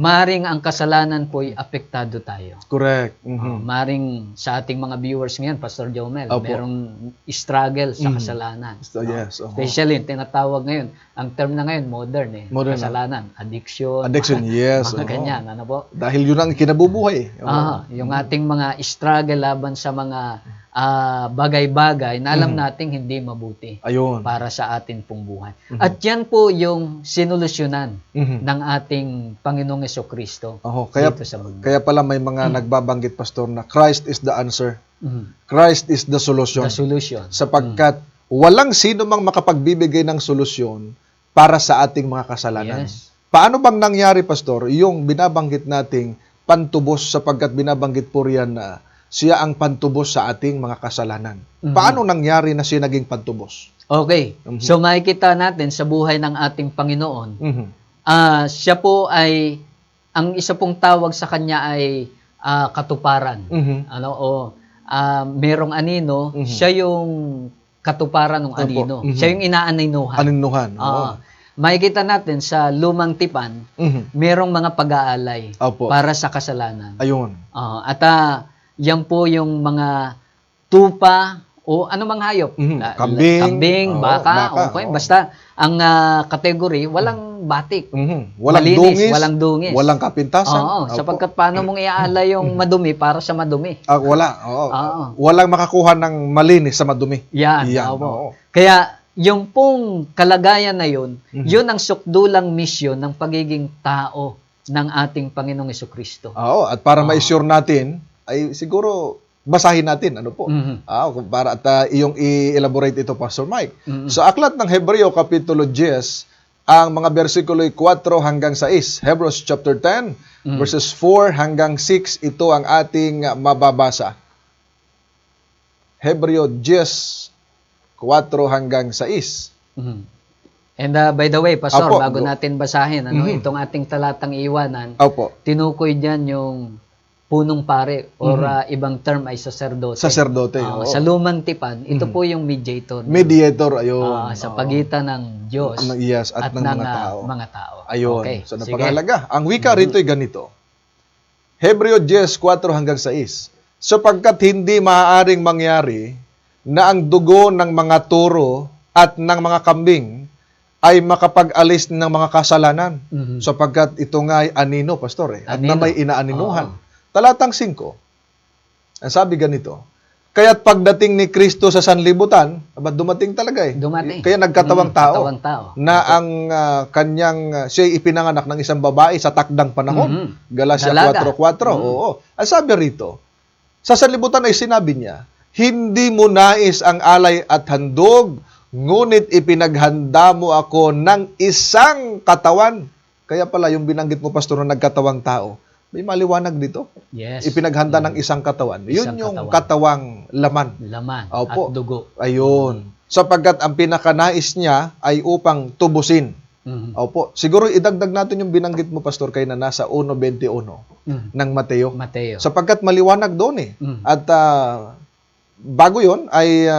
B: maring ang kasalanan po ay apektado tayo.
A: Correct.
B: Maring sa ating mga viewers ngayon, Pastor Jomel, merong struggle sa kasalanan.
A: Yes.
B: Especially, tinatawag ngayon, ang term na ngayon, modern kasalanan. Addiction.
A: Yes.
B: Mga ganyan. Ano po?
A: Dahil yun ang kinabubuhay.
B: Yung ating mga struggle laban sa mga bagay-bagay na alam nating hindi mabuti para sa atin pong buhay. At yan po yung sinolusyonan ng ating Panginoong Hesukristo dito sa mundo.
A: Kaya pala may mga nagbabanggit, Pastor, na Christ is the answer. Christ is the solution.
B: The solution.
A: Sapagkat walang sino mang makapagbibigay ng solusyon para sa ating mga kasalanan.
B: Yes.
A: Paano bang nangyari, Pastor, yung binabanggit nating pantubos, sapagkat binabanggit po riyan na siya ang pantubos sa ating mga kasalanan. Paano nangyari na siya naging pantubos?
B: Okay. So makikita natin sa buhay ng ating Panginoon, siya po ay, ang isa pong tawag sa kanya ay katuparan. Merong anino, siya yung katuparan ng anino. Siya yung inaaninuhan.
A: Aninuhan. Oo.
B: Makikita natin sa lumang tipan, merong mga pag-aalay para sa kasalanan.
A: Ayun.
B: At yan po yung mga tupa o anumang hayop. Kambing, baka. Okay. Basta ang kategory, walang batik.
A: Walang
B: malinis,
A: dungis. Walang kapintasan.
B: Sapagkat paano mong iaalay yung madumi para sa madumi?
A: Wala. Walang makakuha ng malinis sa madumi.
B: Yan. Kaya yung pong kalagayan na yun, yun ang sukdulang misyon ng pagiging tao ng ating Panginoong Jesucristo.
A: At para ma-assure natin, ay siguro basahin natin, para at iyong i-elaborate ito, Pastor Mike. Sa aklat ng Hebreo, Kapitulo 10, ang mga versikulo 4 hanggang 6, Hebrews chapter 10, verses 4 hanggang 6, ito ang ating mababasa. Hebreo 10, 4 hanggang 6.
B: And by the way, Pastor, bago natin basahin, itong ating talatang iwanan, tinukoy dyan yung punong pare or ibang term ay saserdote. Sa lumang tipan, ito po yung mediator.
A: Ayun.
B: Sa pagitan ng Diyos
A: at ng
B: mga tao.
A: Ayun. Okay. So, napakahalaga. Ang wika rito ay ganito. Hebreo 10, 4 hanggang 6. Sapagkat hindi maaaring mangyari na ang dugo ng mga toro at ng mga kambing ay makapag-alis ng mga kasalanan. Sapagkat ito nga ay anino, Pastor, at na may inaaninuhan. Talatang 5. Ang sabi ganito, kaya't pagdating ni Kristo sa sanlibutan, dumating talaga Kaya nagkatawang tao, na ang kanyang, siya'y ipinanganak ng isang babae sa takdang panahon. Galatia 4:4. Ang sabi rito, sa sanlibutan ay sinabi niya, hindi mo nais ang alay at handog, ngunit ipinaghanda mo ako ng isang katawan. Kaya pala yung binanggit mo, Pastor, na nagkatawang tao, may maliwanag dito.
B: Yes.
A: Ipinaghanda ng isang katawan. Yun yung katawang laman.
B: At dugo.
A: Ayun. Sapagkat ang pinakanais niya ay upang tubusin. Siguro idagdag natin yung binanggit mo, Pastor, kay na nasa 1:21 ng Mateo. Sapagkat maliwanag doon At bago yon ay,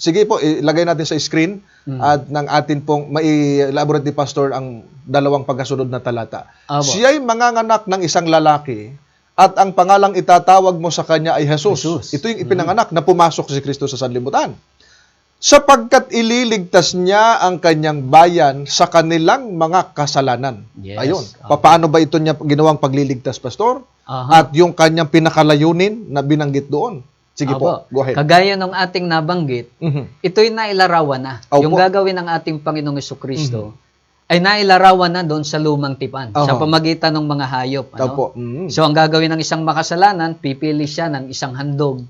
A: sige po, ilagay natin sa screen at ng atin pong mai-elaborate ni Pastor ang dalawang pagkasunod na talata. Siya'y manganganak ng isang lalaki at ang pangalang itatawag mo sa kanya ay Jesus. Ito yung ipinanganak na pumasok si Kristo sa sanlibutan. Sapagkat ililigtas niya ang kanyang bayan sa kanilang mga kasalanan. Ayun. Paano ba ito niya ginawang pagliligtas, Pastor? At yung kanyang pinakalayunin na binanggit doon. Sige po, go ahead.
B: Kagaya ng ating nabanggit, ito'y nailarawan na. Yung gagawin ng ating Panginoong Jesucristo ay nailarawan na doon sa lumang tipan, sa pamagitan ng mga hayop. So, ang gagawin ng isang makasalanan, pipili siya ng isang handog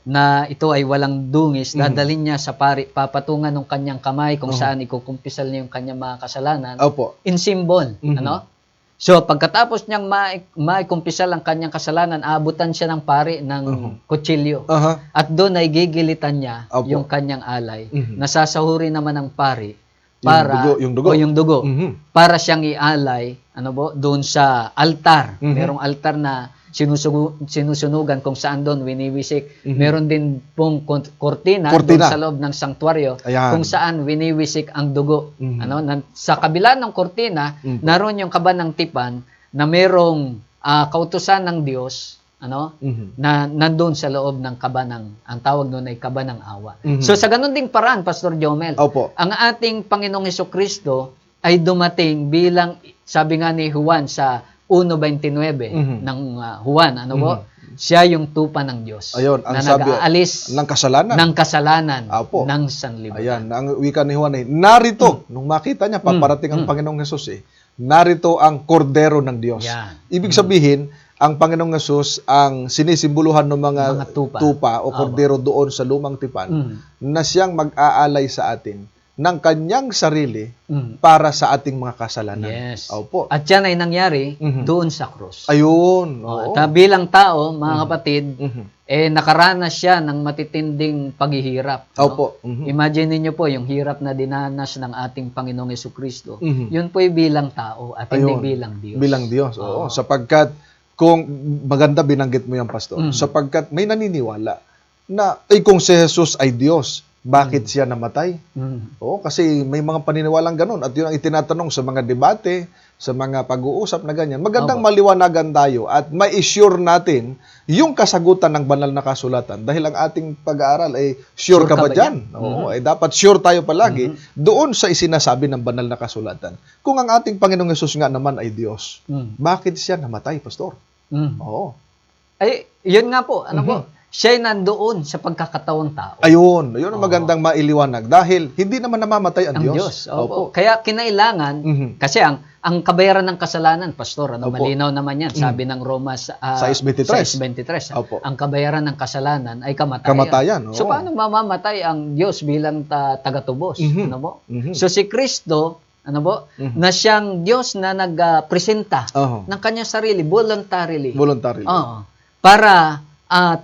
B: na ito ay walang dungis, dadalhin niya sa pari, papatungan ng kanyang kamay kung saan ikukumpisal niya yung kanyang mga kasalanan in symbol. So, pagkatapos niyang maikumpisal ang kanyang kasalanan, aabutan siya ng pari ng kutsilyo. At doon ay gigilitan niya yung kanyang alay. Nasasahurin naman ng pari para yung dugo. Para siyang ialay doon sa altar. Merong altar na sinusunugan kung saan doon winiwisik. Meron din pong kortina doon sa loob ng sanktuaryo kung saan winiwisik ang dugo. Sa kabila ng kortina, naroon yung kaba ng tipan na merong kautusan ng Diyos na nandun sa loob ng kaba ang tawag doon ay kaba ng awa. So sa ganun ding paraan, Pastor Jomel, ang ating Panginoong Jesucristo ay dumating bilang, sabi nga ni Juan sa 1:29 ng Juan, siya yung tupa ng Diyos.
A: Ayun,
B: na nag-aalis
A: ng kasalanan
B: ng sanlibutan.
A: Ayan, ang wika ni Juan ay, narito, nung makita niya, paparating ang Panginoong Jesus narito ang kordero ng Diyos. Ibig sabihin, ang Panginoong Jesus ang sinisimboluhan ng mga tupa o kordero doon sa lumang tipan na siyang mag-aalay sa atin ng kanyang sarili para sa ating mga kasalanan. At yan ay nangyari doon sa krus. Ayun.
B: At bilang tao, mga kapatid, nakaranas siya ng matitinding paghihirap. Imagine niyo po yung hirap na dinanas ng ating Panginoong Jesucristo. Yun po ay bilang tao at hindi bilang Diyos.
A: Bilang Diyos, sapagkat kung maganda binanggit mo yan, Pastor, sapagkat may naniniwala na kung si Jesus ay Diyos, bakit siya namatay? Oo, kasi may mga paniniwalang ganun. At yun ang itinatanong sa mga debate, sa mga pag-uusap na ganyan. Magandang maliwanagan tayo at ma-assure natin yung kasagutan ng banal na kasulatan. Dahil ang ating pag-aaral ay sure ka ba dyan? Oo, ay dapat sure tayo palagi doon sa isinasabi ng banal na kasulatan. Kung ang ating Panginoong Hesus nga naman ay Diyos, bakit siya namatay, Pastor? Oo.
B: Ay, yun nga po, ano po, siya ay nandoon sa pagkakatawang tao.
A: Ayun, yun ang magandang mailiwanag. Dahil hindi naman namamatay ang Diyos.
B: Opo. Kaya kinailangan, kasi ang kabayaran ng kasalanan, Pastor, malinaw naman yan. Sabi ng Roma 6:23, ang kabayaran ng kasalanan ay kamatayan. So paano mamamatay ang Diyos bilang tagatubos? Ano po? So si Kristo, ano po, na siyang Diyos na nagpresenta ng kanyang sarili, voluntarily. Para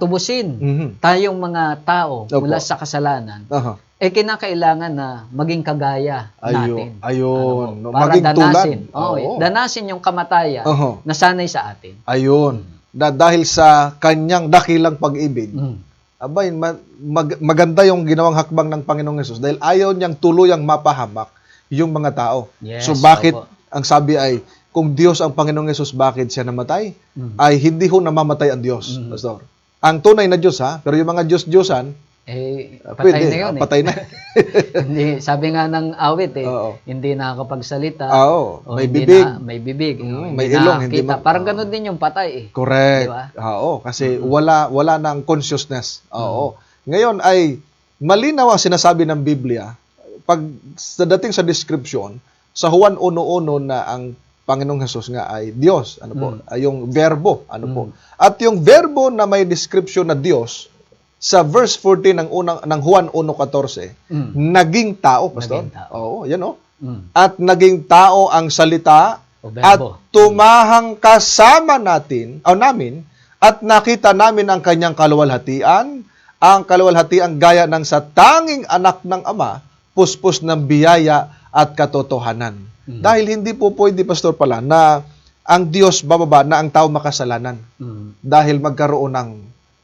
B: tubusin tayong mga tao mula sa kasalanan, kinakailangan na maging kagaya natin. Para
A: maging
B: danasin.
A: tulad.
B: Danasin yung kamatayan na sanay sa atin.
A: Ayun. Dahil sa kanyang dakilang pag-ibig, abay, maganda yung ginawang hakbang ng Panginoong Hesus dahil ayaw niyang tuluyang mapahamak yung mga tao. So bakit ang sabi ay, kung Diyos ang Panginoong Hesus, bakit siya namatay? Ay hindi ho namamatay ang Diyos, Pastor. Ang tunay na Diyos pero yung mga Diyos-Diyosan,
B: patay na yun.
A: Patay na.
B: Hindi, sabi nga ng awit, hindi nakakapagsalita.
A: May bibig.
B: May bibig.
A: May ilong. Hindi
B: parang ganun din yung patay.
A: Correct. Diba? Kasi wala ng consciousness. Ngayon ay malinaw ang sinasabi ng Biblia pag dating sa description, sa Juan 1:1 na ang Panginoong Hesus nga ay Diyos, ay yung verbo, At yung verbo na may description na Diyos sa verse 14 ng Juan 1:14, naging tao, Pastor. Yan At naging tao ang salita at tumahang kasama namin at nakita namin ang kanyang kaluwalhatian, gaya ng sa tanging anak ng Ama, puspos ng biyaya at katotohanan. Dahil hindi po pwede, Pastor, pala na ang Diyos bababa na ang tao makasalanan. Dahil magkaroon ng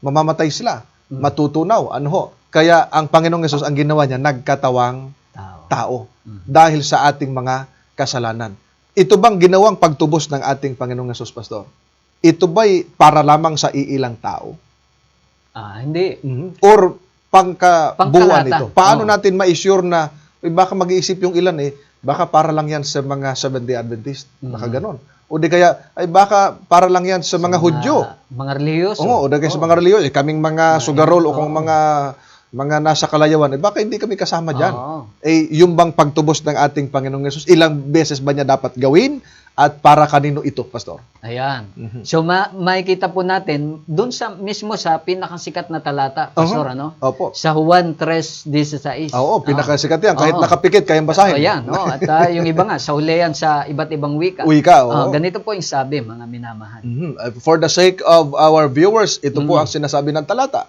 A: mamamatay sila, matutunaw. Kaya ang Panginoong Hesus, ang ginawa niya, nagkatawang tao. Dahil sa ating mga kasalanan. Ito bang ginawang pagtubos ng ating Panginoong Hesus, Pastor? Ito ba'y para lamang sa iilang tao?
B: Hindi.
A: Or pangkabuuan ito? Paano natin ma-assure na baka mag-iisip yung ilan baka para lang yan sa mga Seventh-day Adventist. Baka ganon. O di kaya, baka para lang yan sa mga Hudyo.
B: Mga reliyoso.
A: O di kaya sa mga reliyoso. Kaming mga sugarol o kung mga nasa kalayawan, baka hindi kami kasama dyan. Yung bang pagtubos ng ating Panginoong Hesus, ilang beses ba niya dapat gawin? At para kanino ito, Pastor?
B: Ayan. So, makikita po natin, dun mismo sa pinakasikat na talata, Pastor, sa Juan 3:16.
A: Pinakasikat yan. Kahit nakapikit, kayang basahin.
B: Ayan. At yung iba nga, sa hulihan sa iba't ibang wika. Ganito po yung sabi, mga minamahal.
A: For the sake of our viewers, ito po ang sinasabi ng talata.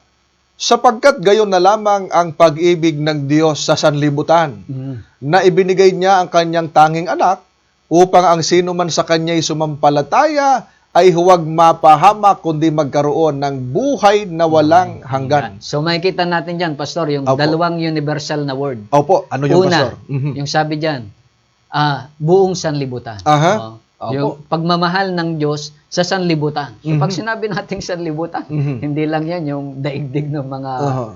A: Sapagkat gayon na lamang ang pag-ibig ng Diyos sa sanlibutan, na ibinigay niya ang kanyang tanging anak, upang ang sino man sa kanya'y sumampalataya ay huwag mapahamak kundi magkaroon ng buhay na walang hanggan.
B: So makikita natin dyan, Pastor, yung dalawang universal na word.
A: Ano yung Pastor?
B: Yung sabi dyan, buong sanlibutan. Yung pagmamahal ng Diyos sa sanlibutan. So pag sinabi nating sanlibutan, hindi lang yan yung daigdig ng mga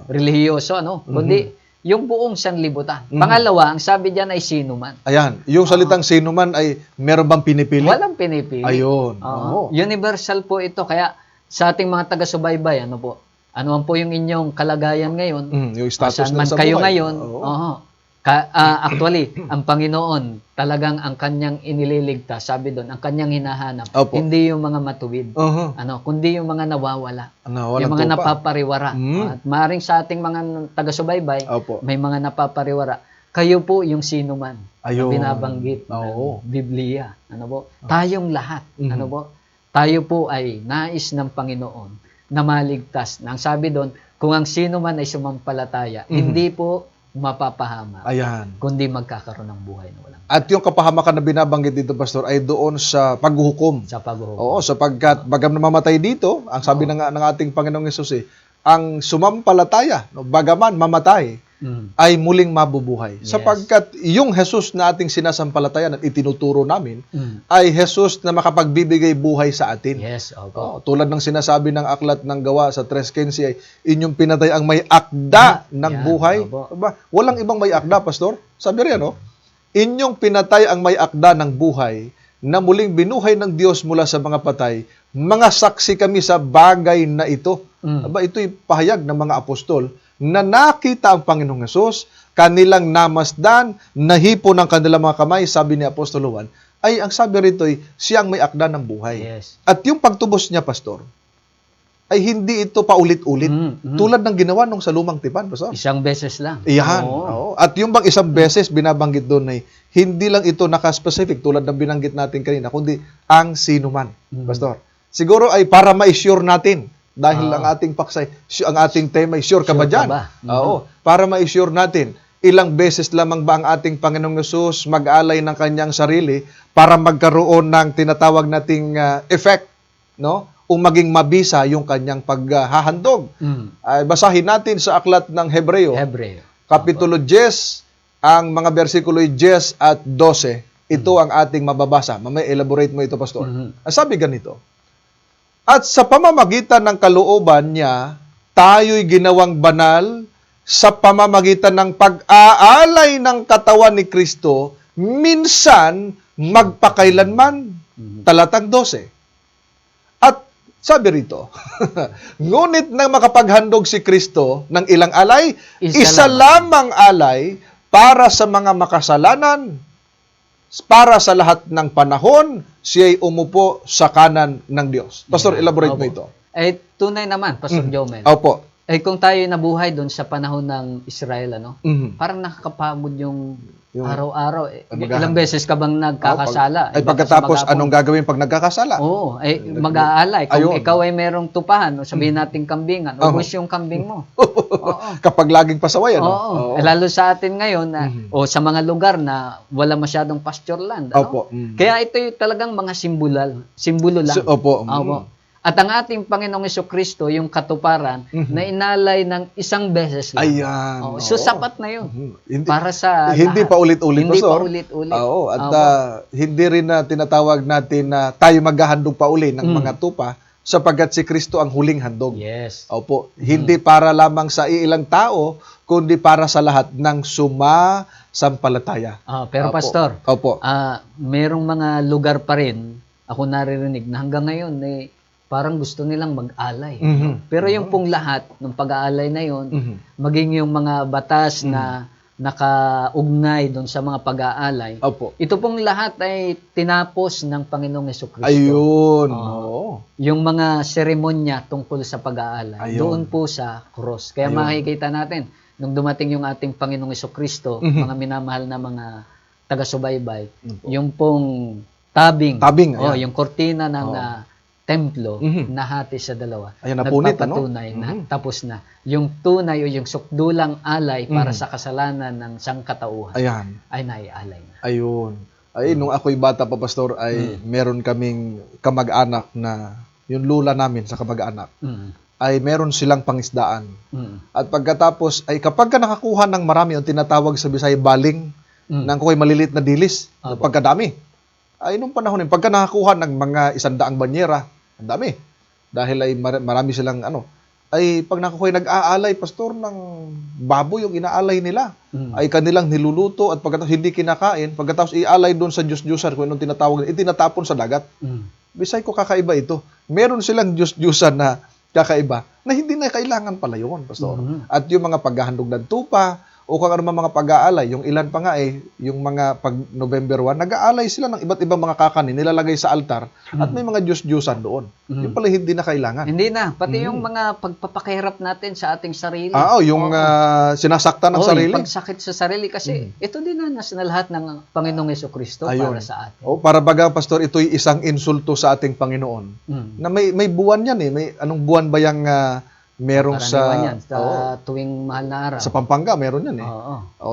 B: relihiyoso, kundi yung buong sanlibutan. Pangalawa, ang sabi diyan ay sino man.
A: Ayan, yung salitang sino man ay meron bang pinipili?
B: Walang pinipili.
A: Ayun.
B: Universal po ito. Kaya sa ating mga taga-subaybay, ano man po yung inyong kalagayan ngayon,
A: yung status
B: saan man
A: sa
B: kayo
A: buhay.
B: ngayon, actually, ang Panginoon, talagang ang kanyang inililigtas, sabi doon, ang kanyang hinahanap, hindi yung mga matuwid, kundi yung mga nawawala, yung mga napapariwara. At maaaring sa ating mga taga-subaybay, may mga napapariwara. Kayo po yung sino man na binabanggit ng Biblia. Tayong lahat. Tayo po ay nais ng Panginoon na maligtas. Ang sabi doon, kung ang sino man ay sumampalataya, hindi po mapapahamak. Kundi magkakaroon ng buhay na walang.
A: At yung kapahamakan na binabanggit dito, Pastor, ay doon sa paghuhukom.
B: Sa paghuhukom.
A: Sapagkat bagam namamatay dito, ang sabi ng ating Panginoong Hesus ang sumampalataya, no, bagaman mamatay, ay muling mabubuhay.
B: Yes.
A: Sapagkat yung Jesus na ating sinasampalatayan at itinuturo namin ay Jesus na makapagbibigay buhay sa atin.
B: Yes, opo.
A: Tulad ng sinasabi ng aklat ng Gawa sa 3:15 ay inyong pinatay ang may akda ng
B: Yan,
A: buhay.
B: opo.
A: Diba? Walang ibang may akda, Pastor. Sabi rin, no? Inyong pinatay ang may akda ng buhay na muling binuhay ng Diyos mula sa mga patay. Mga saksi kami sa bagay na ito. Ito'y pahayag ng mga apostol na nakita ang Panginoong Hesus, kanilang namasdan, nahipo ng kanilang mga kamay, sabi ni Apostol Juan, ay ang sabi rito ay siyang may akda ng buhay.
B: Yes.
A: At yung pagtubos niya, Pastor, ay hindi ito paulit-ulit. Tulad ng ginawa nung sa lumang tipan, Pastor.
B: Isang beses lang.
A: Iyan.
B: Oo.
A: Oo. At yung bang isang beses binabanggit doon ay hindi lang ito naka-specific tulad ng binanggit natin kanina, kundi ang sinuman, Pastor. Siguro ay para ma-assure natin dahil ang ating paksay, ang ating tema ay sure ka ba
B: Sure ka
A: dyan?
B: ba?
A: Oo. Para ma-assure natin, ilang beses lamang ba ang ating Panginoong Hesus mag-alay ng kanyang sarili para magkaroon ng tinatawag nating effect, no? O maging mabisa yung kanyang paghahandog. Basahin natin sa aklat ng Hebreo. Kapitulo 10, ang mga versikulo 10 at 12. Ito ang ating mababasa. Mamaya elaborate mo ito, Pastor. Ang sabi ganito, at sa pamamagitan ng kalooban niya, tayo'y ginawang banal sa pamamagitan ng pag-aalay ng katawan ni Kristo, minsan magpakailanman. Talatang 12. At sabi rito, ngunit nang makapaghandog si Kristo ng ilang alay, isa lamang alay para sa mga makasalanan, para sa lahat ng panahon, siya'y umupo sa kanan ng Diyos. Pastor, elaborate mo ito.
B: Tunay naman, Pastor Jomel.
A: Opo.
B: Kung tayo nabuhay doon sa panahon ng Israel, parang nakakapagod yung araw-araw. Ilang beses ka bang nagkakasala?
A: Pagkatapos, anong gagawin pag nagkakasala?
B: Oo, mag-aalay. Kung ikaw ay merong tupahan, o sabihin nating kambingan, ubos yung kambing mo.
A: Kapag laging pasaway, ano?
B: Oo. Lalo sa atin ngayon, o sa mga lugar na wala masyadong pasture land.
A: Opo.
B: Kaya ito yung talagang mga simbolo lang.
A: Opo.
B: At ang ating Panginoong Jesucristo, yung katuparan, na inalay ng isang beses lang.
A: Ayan.
B: So, sapat na yun. Para sa
A: hindi
B: lahat.
A: pa ulit-ulit,
B: Hindi
A: Pastor.
B: pa ulit-ulit.
A: Oo. At hindi rin na tinatawag natin na tayo maghahandog pa uli ng mga tupa sapagkat si Kristo ang huling handog.
B: Yes.
A: Opo. Hindi para lamang sa ilang tao, kundi para sa lahat ng sumasampalataya.
B: Pero
A: Opo.
B: Pastor,
A: Opo.
B: merong mga lugar pa rin, ako naririnig, na hanggang ngayon, parang gusto nilang mag-alay. Pero yung pong lahat ng pag-aalay na yun, maging yung mga batas na nakaugnay doon sa mga pag-aalay, ito pong lahat ay tinapos ng Panginoong Jesucristo.
A: Ayun.
B: Yung mga seremonya tungkol sa pag-aalay, doon po sa cross. Kaya makikita natin, nung dumating yung ating Panginoong Jesucristo, mga minamahal na mga taga-subaybay, yung pong tabing. Yung kortina ng templo, nahati sa dalawa.
A: Napunit,
B: nagpapatunay na tapos na. Yung tunay o yung sukdulang alay para sa kasalanan ng sangkatauhan ay naialay na.
A: Ayun. Nung ako'y bata pa, Pastor, ay meron kaming kamag-anak na, yung lula namin sa kamag-anak, ay meron silang pangisdaan. At pagkatapos, ay kapag ka nakakuha ng marami, yung tinatawag sa Bisaya baling, ng kukoy malilit na dilis, pagkadami. Ay nung panahon yun, pagka nakakuha ng mga 100 banyera, ang dami. Dahil ay marami silang ay pag nakukuha nag-aalay, Pastor, ng baboy yung inaalay nila. Ay kanilang niluluto at pagkatapos hindi kinakain, pagkatapos ialay doon sa Diyos-Diyusan, kung anong tinatawag, itinatapon sa dagat. Bisay ko kakaiba ito. Meron silang Diyos-Diyusan na kakaiba na hindi na kailangan pala yun, Pastor. At yung mga paghahandog ng tupa, o kung ano mga pag-aalay, yung ilan pa nga yung mga pag November 1, nag-aalay sila ng iba't ibang mga kakanin, nilalagay sa altar, at may mga Diyos-Diyusan doon. Yung pala hindi na kailangan.
B: Hindi na. Pati yung mga pagpapakahirap natin sa ating sarili.
A: Yung sinasaktan ng sarili.
B: Yung pagsakit sa sarili kasi ito dinanas na lahat ng Panginoong Jesucristo para sa atin.
A: Para baga, Pastor, ito'y isang insulto sa ating Panginoon. Na may buwan yan May anong buwan ba yung merong
B: yan, sa tuwing mahal na araw.
A: Sa Pampanga, meron yan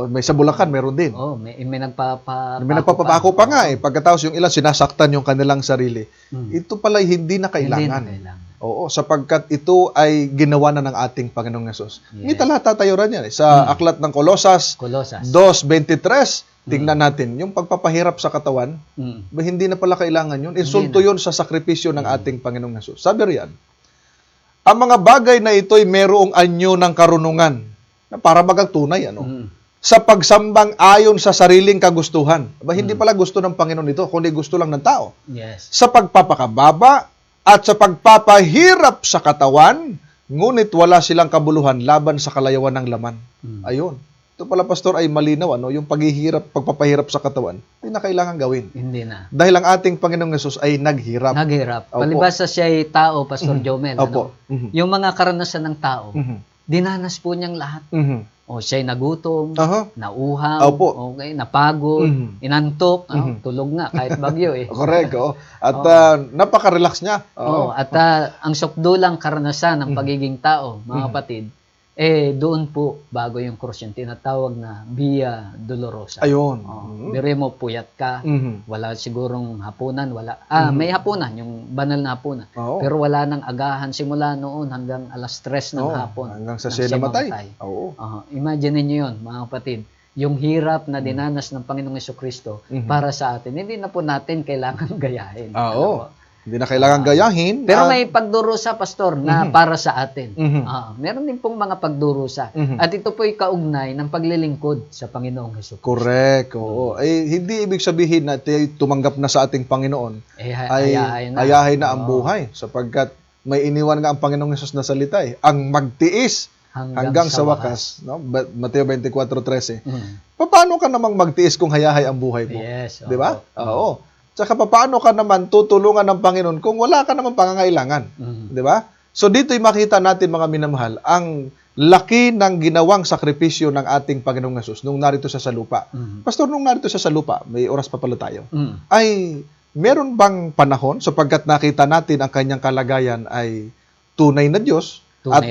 A: may sa Bulacan, meron din.
B: May nagpapapako.
A: May nagpapapako pa nga Pagkatapos yung ilan, sinasaktan yung kanilang sarili. Ito pala hindi na kailangan.
B: Hindi na kailangan.
A: Oo, sapagkat ito ay ginawa na ng ating Panginoong Hesus.
B: Yes.
A: May talata tayo rin yan. Sa aklat ng Kolosas 2:23, tingnan natin, yung pagpapahirap sa katawan, ba hindi na pala kailangan yun. Insulto yun sa sakripisyo ng ating Panginoong Hesus. Sabi riyan, ang mga bagay na ito'y merong anyo ng karunungan na para magagtunay, sa pagsambang ayon sa sariling kagustuhan. Ba, hindi pala gusto ng Panginoon ito, kundi gusto lang ng tao.
B: Yes.
A: Sa pagpapakababa at sa pagpapahirap sa katawan, ngunit wala silang kabuluhan laban sa kalayawan ng laman. Ayun. Ito pala, Pastor, ay malinaw, yung pagpapahirap sa katawan, hindi na kailangan gawin.
B: Hindi na.
A: Dahil ang ating Panginoong Hesus ay naghirap.
B: Naghirap. Palibasa siya ay tao, Pastor Jomel.
A: Opo.
B: Yung mga karanasan ng tao, dinanas po niyang lahat. O siya'y nagutom, nauhaw, okay, napagod, inantok, tulog nga kahit bagyo eh.
A: Correct, At napaka-relax niya.
B: At ang sukdulang karanasan ng pagiging tao, mga kapatid, doon po bago yung krus, yung tinatawag na Via Dolorosa.
A: Ayun.
B: Bire mo, puyat ka, wala sigurong hapunan, wala. May hapunan, yung banal na hapunan. Pero wala nang agahan simula noon hanggang alas 3 ng hapon.
A: Hanggang sa siya namatay.
B: Imagine niyo yun, mga kapatid. Yung hirap na dinanas ng Panginoong Jesucristo para sa atin, hindi na po natin kailangan gayahin.
A: Hindi na kailangan gayahin.
B: Pero may pagdurusa, Pastor, na para sa atin. Meron din pong mga pagdurusa. At ito po'y kaugnay ng paglilingkod sa Panginoong Hesus.
A: Correct. Hindi ibig sabihin na tumanggap na sa ating Panginoon ay hayahay na ang buhay. Sapagkat may iniwan nga ang Panginoong Hesus na salita. Ang magtiis hanggang sa wakas. No? Mateo 24:13. Paano ka namang magtiis kung hayahay ang buhay mo?
B: Yes.
A: Di ba? Oo. Tsaka paano ka naman tutulungan ng Panginoon kung wala ka naman pangangailangan? Di ba? So dito'y makita natin, mga minamahal, ang laki ng ginawang sakripisyo ng ating Panginoong Hesus nung narito siya sa lupa. Pastor, nung narito siya sa lupa, may oras pa pala tayo, ay meron bang panahon sapagkat nakita natin ang kanyang kalagayan ay tunay na Diyos at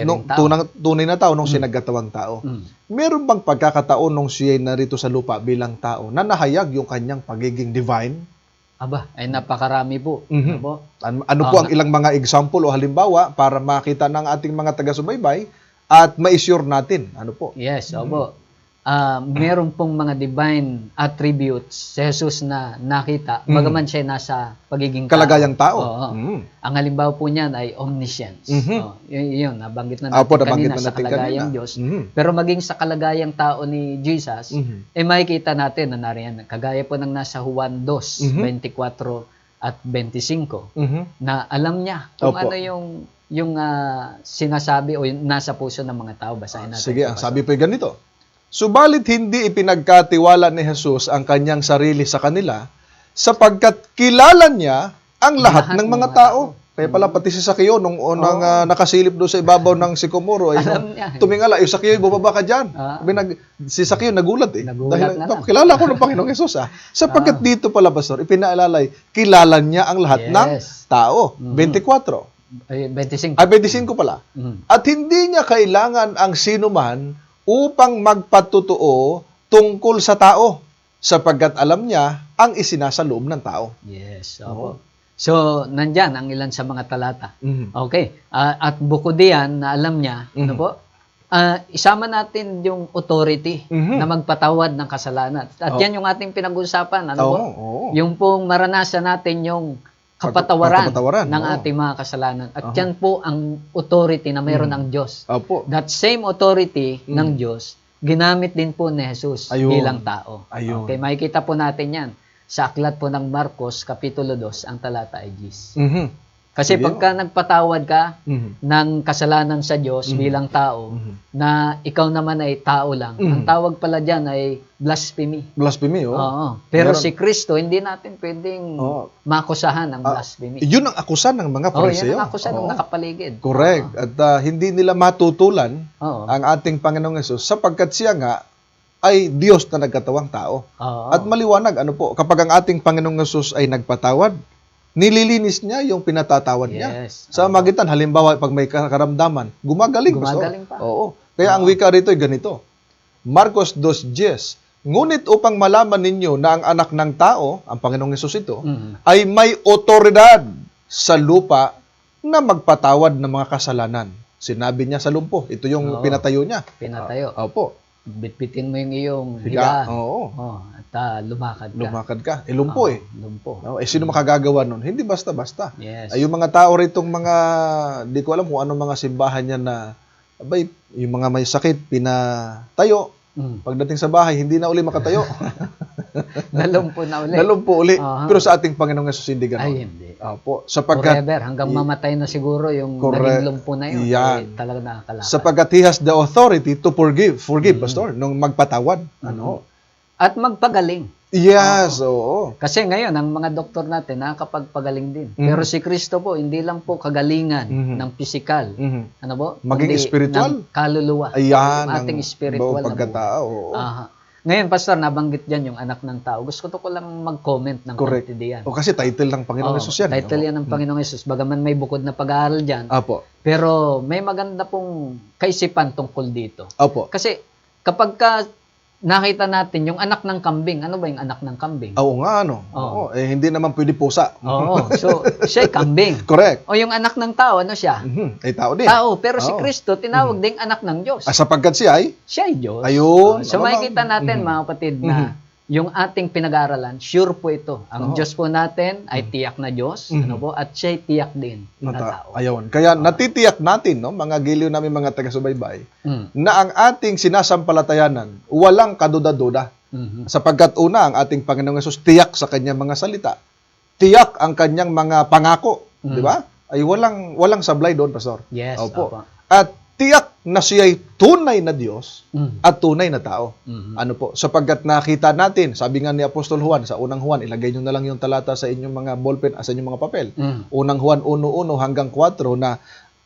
A: tunay na tao nung sinagkatawang tao. Meron bang pagkakataon nung siya narito sa lupa bilang tao na nahayag yung kanyang pagiging divine?
B: Aba, ay napakarami po.
A: Ano po ang ilang mga example o halimbawa para makita ng ating mga taga-subaybay at ma-assure natin? Ano po?
B: Yes, opo. Meron pong mga divine attributes si Jesus na nakita, bagaman siya nasa pagiging
A: kalagayang tao.
B: Ang halimbawa po niyan ay omniscience. Yun, nabanggit na natin kanina sa kalagayang Diyos. Pero maging sa kalagayang tao ni Jesus, makikita natin na nariyan, kagaya po ng nasa Juan 2:24 at 25, na alam niya kung ano yung sinasabi o yung nasa puso ng mga tao. Basahin natin.
A: Sige, ang sabi po ganito. Subalit hindi ipinagkatiwala ni Jesus ang kanyang sarili sa kanila sapagkat kilala niya ang lahat ng mga tao. Kaya pala pati si Sakeo nung unang nakasilip doon sa ibabaw ng sikomoro ay tumingala, yung Sakeo, bumaba ka dyan. Si Sakeo nagulat dahil kilala ko ng Panginoong Jesus. Sapagkat dito pala, Pastor, ipinaalalay, kilala niya ang lahat ng tao. 24.
B: 25
A: pala. At hindi niya kailangan ang sinuman upang magpatutuo tungkol sa tao, sapagkat alam niya ang isinasaloob ng tao.
B: Yes. So, nandyan ang ilan sa mga talata. Okay. At bukod diyan, na alam niya, ano po? Isama natin yung authority na magpatawad ng kasalanan. At yan yung ating pinag-uusapan. Ano po? Yung pong maranasan natin yung kapatawaran ng ating mga kasalanan. At yan po ang authority na mayroon ng Diyos. That same authority ng Diyos, ginamit din po ni Jesus bilang tao. Okay, makikita po natin yan sa aklat po ng Marcos, Kapitulo 2, ang talata ay 10. Kasi pagka nagpatawad ka ng kasalanan sa Diyos bilang tao, na ikaw naman ay tao lang, ang tawag pala dyan ay blasphemy.
A: Blasphemy,
B: Pero si Kristo, hindi natin pwedeng makusahan ng blasphemy.
A: Yun ang akusan ng mga Pariseo.
B: Yun ang akusan ng nakapaligid.
A: Correct. At hindi nila matutulan ang ating Panginoong Hesus sapagkat siya nga ay Diyos na nagkatawang tao. At maliwanag, ano po, kapag ang ating Panginoong Hesus ay nagpatawad, nililinis niya yung pinatatawad niya. Sa magitan, halimbawa, pag may karamdaman, gumagaling
B: pa.
A: Kaya ang wika rito ay ganito. Marcos 2:10. Ngunit upang malaman ninyo na ang anak ng tao, ang Panginoong Hesus ito, ay may otoridad sa lupa na magpatawad ng mga kasalanan. Sinabi niya sa lumpo, ito yung pinatayo niya.
B: Pinatayo.
A: Opo.
B: Bitbitin mo yung iyong higa.
A: Oo.
B: At lumakad ka.
A: Lumakad ka. Lumpo
B: Lumpo.
A: Sino makagagawa nun? Hindi basta-basta.
B: Yes.
A: Yung mga tao ritong mga, di ko alam kung ano mga simbahan niya na, yung mga may sakit, pinatayo. Pagdating sa bahay, hindi na uli makatayo.
B: Nalumpo na uli.
A: Nalumpo uli. Pero sa ating Panginoong Yesus, hindi ganoon.
B: Ay, hindi.
A: Opo. Sapagkat,
B: forever. Hanggang mamatay na siguro yung naging lumpo na yun.
A: Yan.
B: Talaga nakakalakad.
A: Sapagkat He has the authority to forgive, Pastor, nung magpatawad.
B: At magpagaling.
A: Yes, oo.
B: Kasi ngayon, ang mga doktor natin, nakakapagpagaling din. Pero si Kristo po, hindi lang po kagalingan ng physical. Ano po?
A: Maging
B: Kundi
A: spiritual.
B: ng kaluluwa.
A: Ayan.
B: Ang ating spiritual na
A: pagkatao.
B: buhay. Ngayon, Pastor, nabanggit dyan yung anak ng tao. Gusto ko lang mag-comment ng
A: Correct.
B: konti diyan.
A: Kasi title ng Panginoong Yesus yan.
B: Title yan ng Panginoong Yesus. Bagaman may bukod na pag-aaral dyan.
A: Apo.
B: Pero may maganda pong kaisipan tungkol dito.
A: Apo.
B: Kasi kapag nakita natin yung anak ng kambing. Ano ba yung anak ng kambing?
A: Oo nga, Oo. Hindi naman pwede pusa.
B: Oo. So, siya ay kambing.
A: Correct.
B: O yung anak ng tao, ano siya?
A: Ay tao din.
B: Tao. Pero si Kristo, tinawag ding anak ng Diyos.
A: Sapagkat siya ay?
B: Siya ay Diyos.
A: Ayun.
B: So, makikita natin, mga kapatid, na yung ating pinag-aaralan, sure po ito. Ang Diyos po natin ay tiyak na Diyos. Ano po? At siya ay tiyak din na tao.
A: Ayun. Kaya natitiyak natin, mga giliw namin mga taga-subaybay, na ang ating sinasampalatayanan, walang kaduda-duda. Sapagkat una, ang ating Panginoong Yesus tiyak sa kanyang mga salita. Tiyak ang kanyang mga pangako. Di ba? Ay walang sablay doon, Pastor.
B: Yes.
A: Opo. At tiyak na siya ay tunay na Diyos at tunay na tao. Ano po? Sapagkat nakita natin, sabi nga ni Apostol Juan, sa unang Juan, ilagay nyo na lang yung talata sa inyong mga ballpen, sa inyong mga papel. Unang Juan 1:1 hanggang 4 na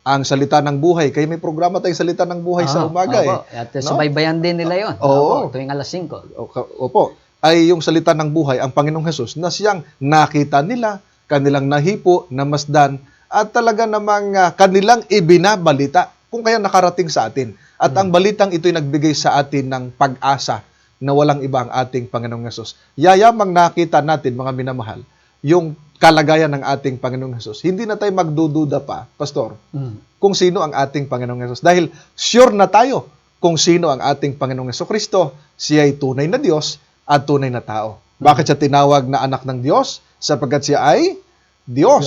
A: ang salita ng buhay. Kaya may programa tayong salita ng buhay sa umaga.
B: At subaybayan din nila yun.
A: Oo.
B: Tuwing alas 5.
A: Opo. Ay yung salita ng buhay, ang Panginoong Hesus, na siyang nakita nila, kanilang nahipo, namasdan, at talaga namang kanilang ibinabalita kung kaya nakarating sa atin. At ang balitang ito'y nagbigay sa atin ng pag-asa na walang iba ang ating Panginoong Hesus. Yayamang nakita natin, mga minamahal, yung kalagayan ng ating Panginoong Hesus. Hindi na tayo magdududa pa, Pastor, kung sino ang ating Panginoong Hesus. Dahil sure na tayo kung sino ang ating Panginoong Hesukristo. Siya ay tunay na Diyos at tunay na tao. Bakit siya tinawag na anak ng Diyos? Sapagkat siya ay Diyos.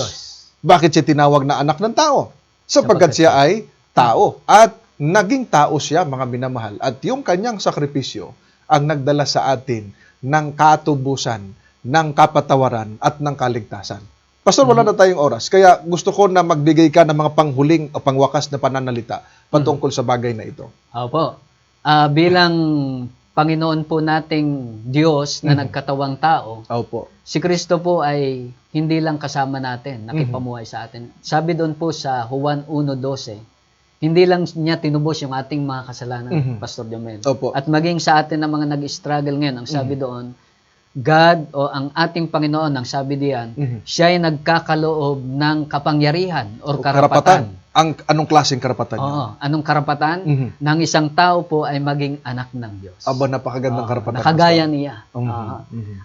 A: Bakit siya tinawag na anak ng tao? Sapagkat siya ay tao. At naging tao siya, mga minamahal. At yung kanyang sakripisyo ang nagdala sa atin ng katubusan, ng kapatawaran, at ng kaligtasan. Pastor, wala na tayong oras. Kaya gusto ko na magbigay ka ng mga panghuling o pangwakas na pananalita patungkol sa bagay na ito.
B: Opo. Bilang Panginoon po nating Diyos na nagkatawang tao, si Kristo po ay hindi lang kasama natin, nakipamuhay sa atin. Sabi doon po sa Juan 1:12, hindi lang niya tinubos yung ating mga kasalanan, Pastor Jomel. At maging sa atin na mga nag-struggle ngayon, ang sabi doon, God o ang ating Panginoon, ang sabi diyan, siya ay nagkakaloob ng kapangyarihan o karapatan.
A: Anong klaseng karapatan niya?
B: Anong karapatan? Ng isang tao po ay maging anak ng Diyos.
A: Napakagandang karapatan.
B: Nakagaya niya.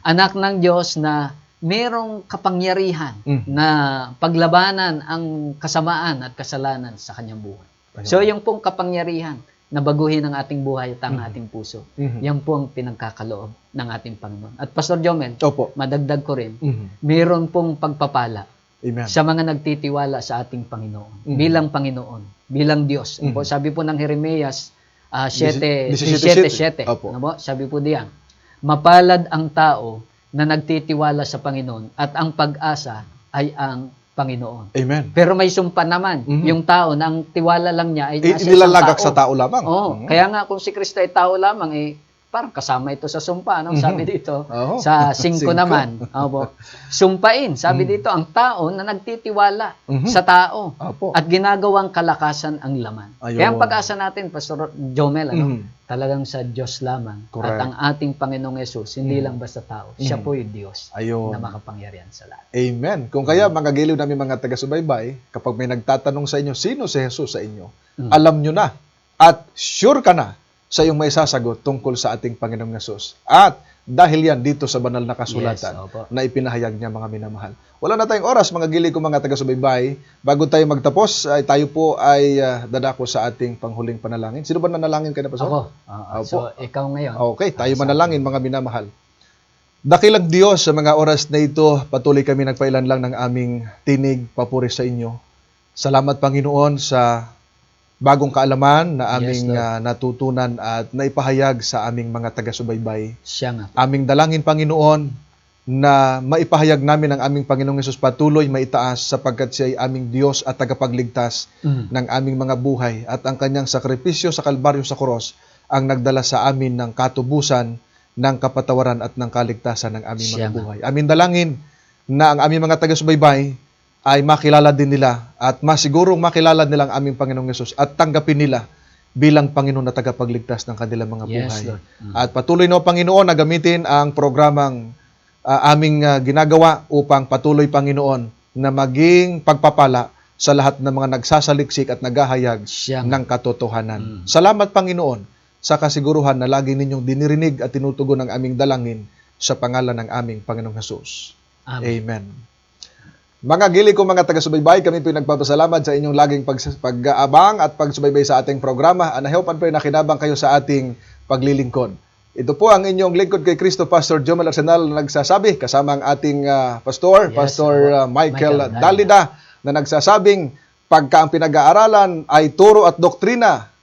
B: Anak ng Diyos na merong kapangyarihan na paglabanan ang kasamaan at kasalanan sa kanyang buhay. So yung pong kapangyarihan na baguhin ang ating buhay at ang ating puso, yan po ang pinagkakaloob ng ating Panginoon. At Pastor Jomel, madagdag ko rin, meron pong pagpapala sa mga nagtitiwala sa ating Panginoon, bilang Panginoon, bilang Diyos. Sabi po ng Jeremias 7:7, sabi po diyan, mapalad ang tao na nagtitiwala sa Panginoon at ang pag-asa ay ang Panginoon.
A: Amen.
B: Pero may sumpa naman, yung tao na ang tiwala lang niya ay nasa
A: nilalagak
B: isang tao.
A: sa tao lamang.
B: Kaya nga kung si Kristo ay tao lamang, parang kasama ito sa sumpa. Sabi dito, sa 5 naman, sumpain. Sabi dito, ang tao na nagtitiwala sa tao at ginagawang kalakasan ang laman. Kaya ang pag-asa natin, Pastor Jomel, talagang sa Diyos lamang. Correct. At ang ating Panginoong Yesus, hindi lang basta tao. Siya po yung Diyos na makapangyarihan sa lahat.
A: Amen. Kung kaya, mga giliw namin mga taga-subaybay, kapag may nagtatanong sa inyo, sino si Jesus sa inyo? Alam nyo na. At sure ka na sa iyong may sasagot tungkol sa ating Panginoong Yesus. At Dahil yan dito sa banal na kasulatan
B: Yes, opo.
A: na ipinahayag niya, mga minamahal. Wala na tayong oras, mga gili ko, mga taga-subaybay. Bago tayo magtapos, ay tayo po ay dadako sa ating panghuling panalangin. Sino ba nanalangin kayo na, Pastor?
B: Ako.
A: Opo.
B: So, ikaw ngayon.
A: Okay, tayo manalangin, mga minamahal. Dakilang Diyos, sa mga oras na ito, patuloy kami nagpailan lang ng aming tinig, papuri sa inyo. Salamat, Panginoon, sa bagong kaalaman na aming natutunan at naipahayag sa aming mga taga-subaybay.
B: Siya nga.
A: Aming dalangin, Panginoon, na maipahayag namin ang aming Panginoong Hesus patuloy maitaas sapagkat siya ay aming Diyos at tagapagligtas ng aming mga buhay at ang kanyang sakripisyo sa Kalbaryo sa Krus ang nagdala sa amin ng katubusan, ng kapatawaran at ng kaligtasan ng aming mga buhay. Aming dalangin na ang aming mga taga-subaybay ay makilala din nila at masigurong makilala nila ang aming Panginoong Hesus at tanggapin nila bilang Panginoon na tagapagligtas ng kanilang mga buhay.
B: Lord.
A: At patuloy na, Panginoon, na gamitin ang programang aming ginagawa upang patuloy, Panginoon, na maging pagpapala sa lahat ng mga nagsasaliksik at naghahayag ng katotohanan. Salamat, Panginoon, sa kasiguruhan na lagi ninyong dinirinig at tinutugon ang aming dalangin sa pangalan ng aming Panginoong Hesus. Amen. Mga gili ko, mga taga-subaybay, kami po nagpapasalamat sa inyong laging pag-aabang at pagsubaybay sa ating programa. Anaheopan po na kinabang kayo sa ating paglilingkod. Ito po ang inyong lingkod kay Kristo, Pastor Jomel Arsenal, na nagsasabi, kasama ang ating pastor, Pastor Michael Dalida, na nagsasabing, pagka ang pinag-aaralan ay turo at doktrina,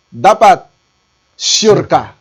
A: dapat sure ka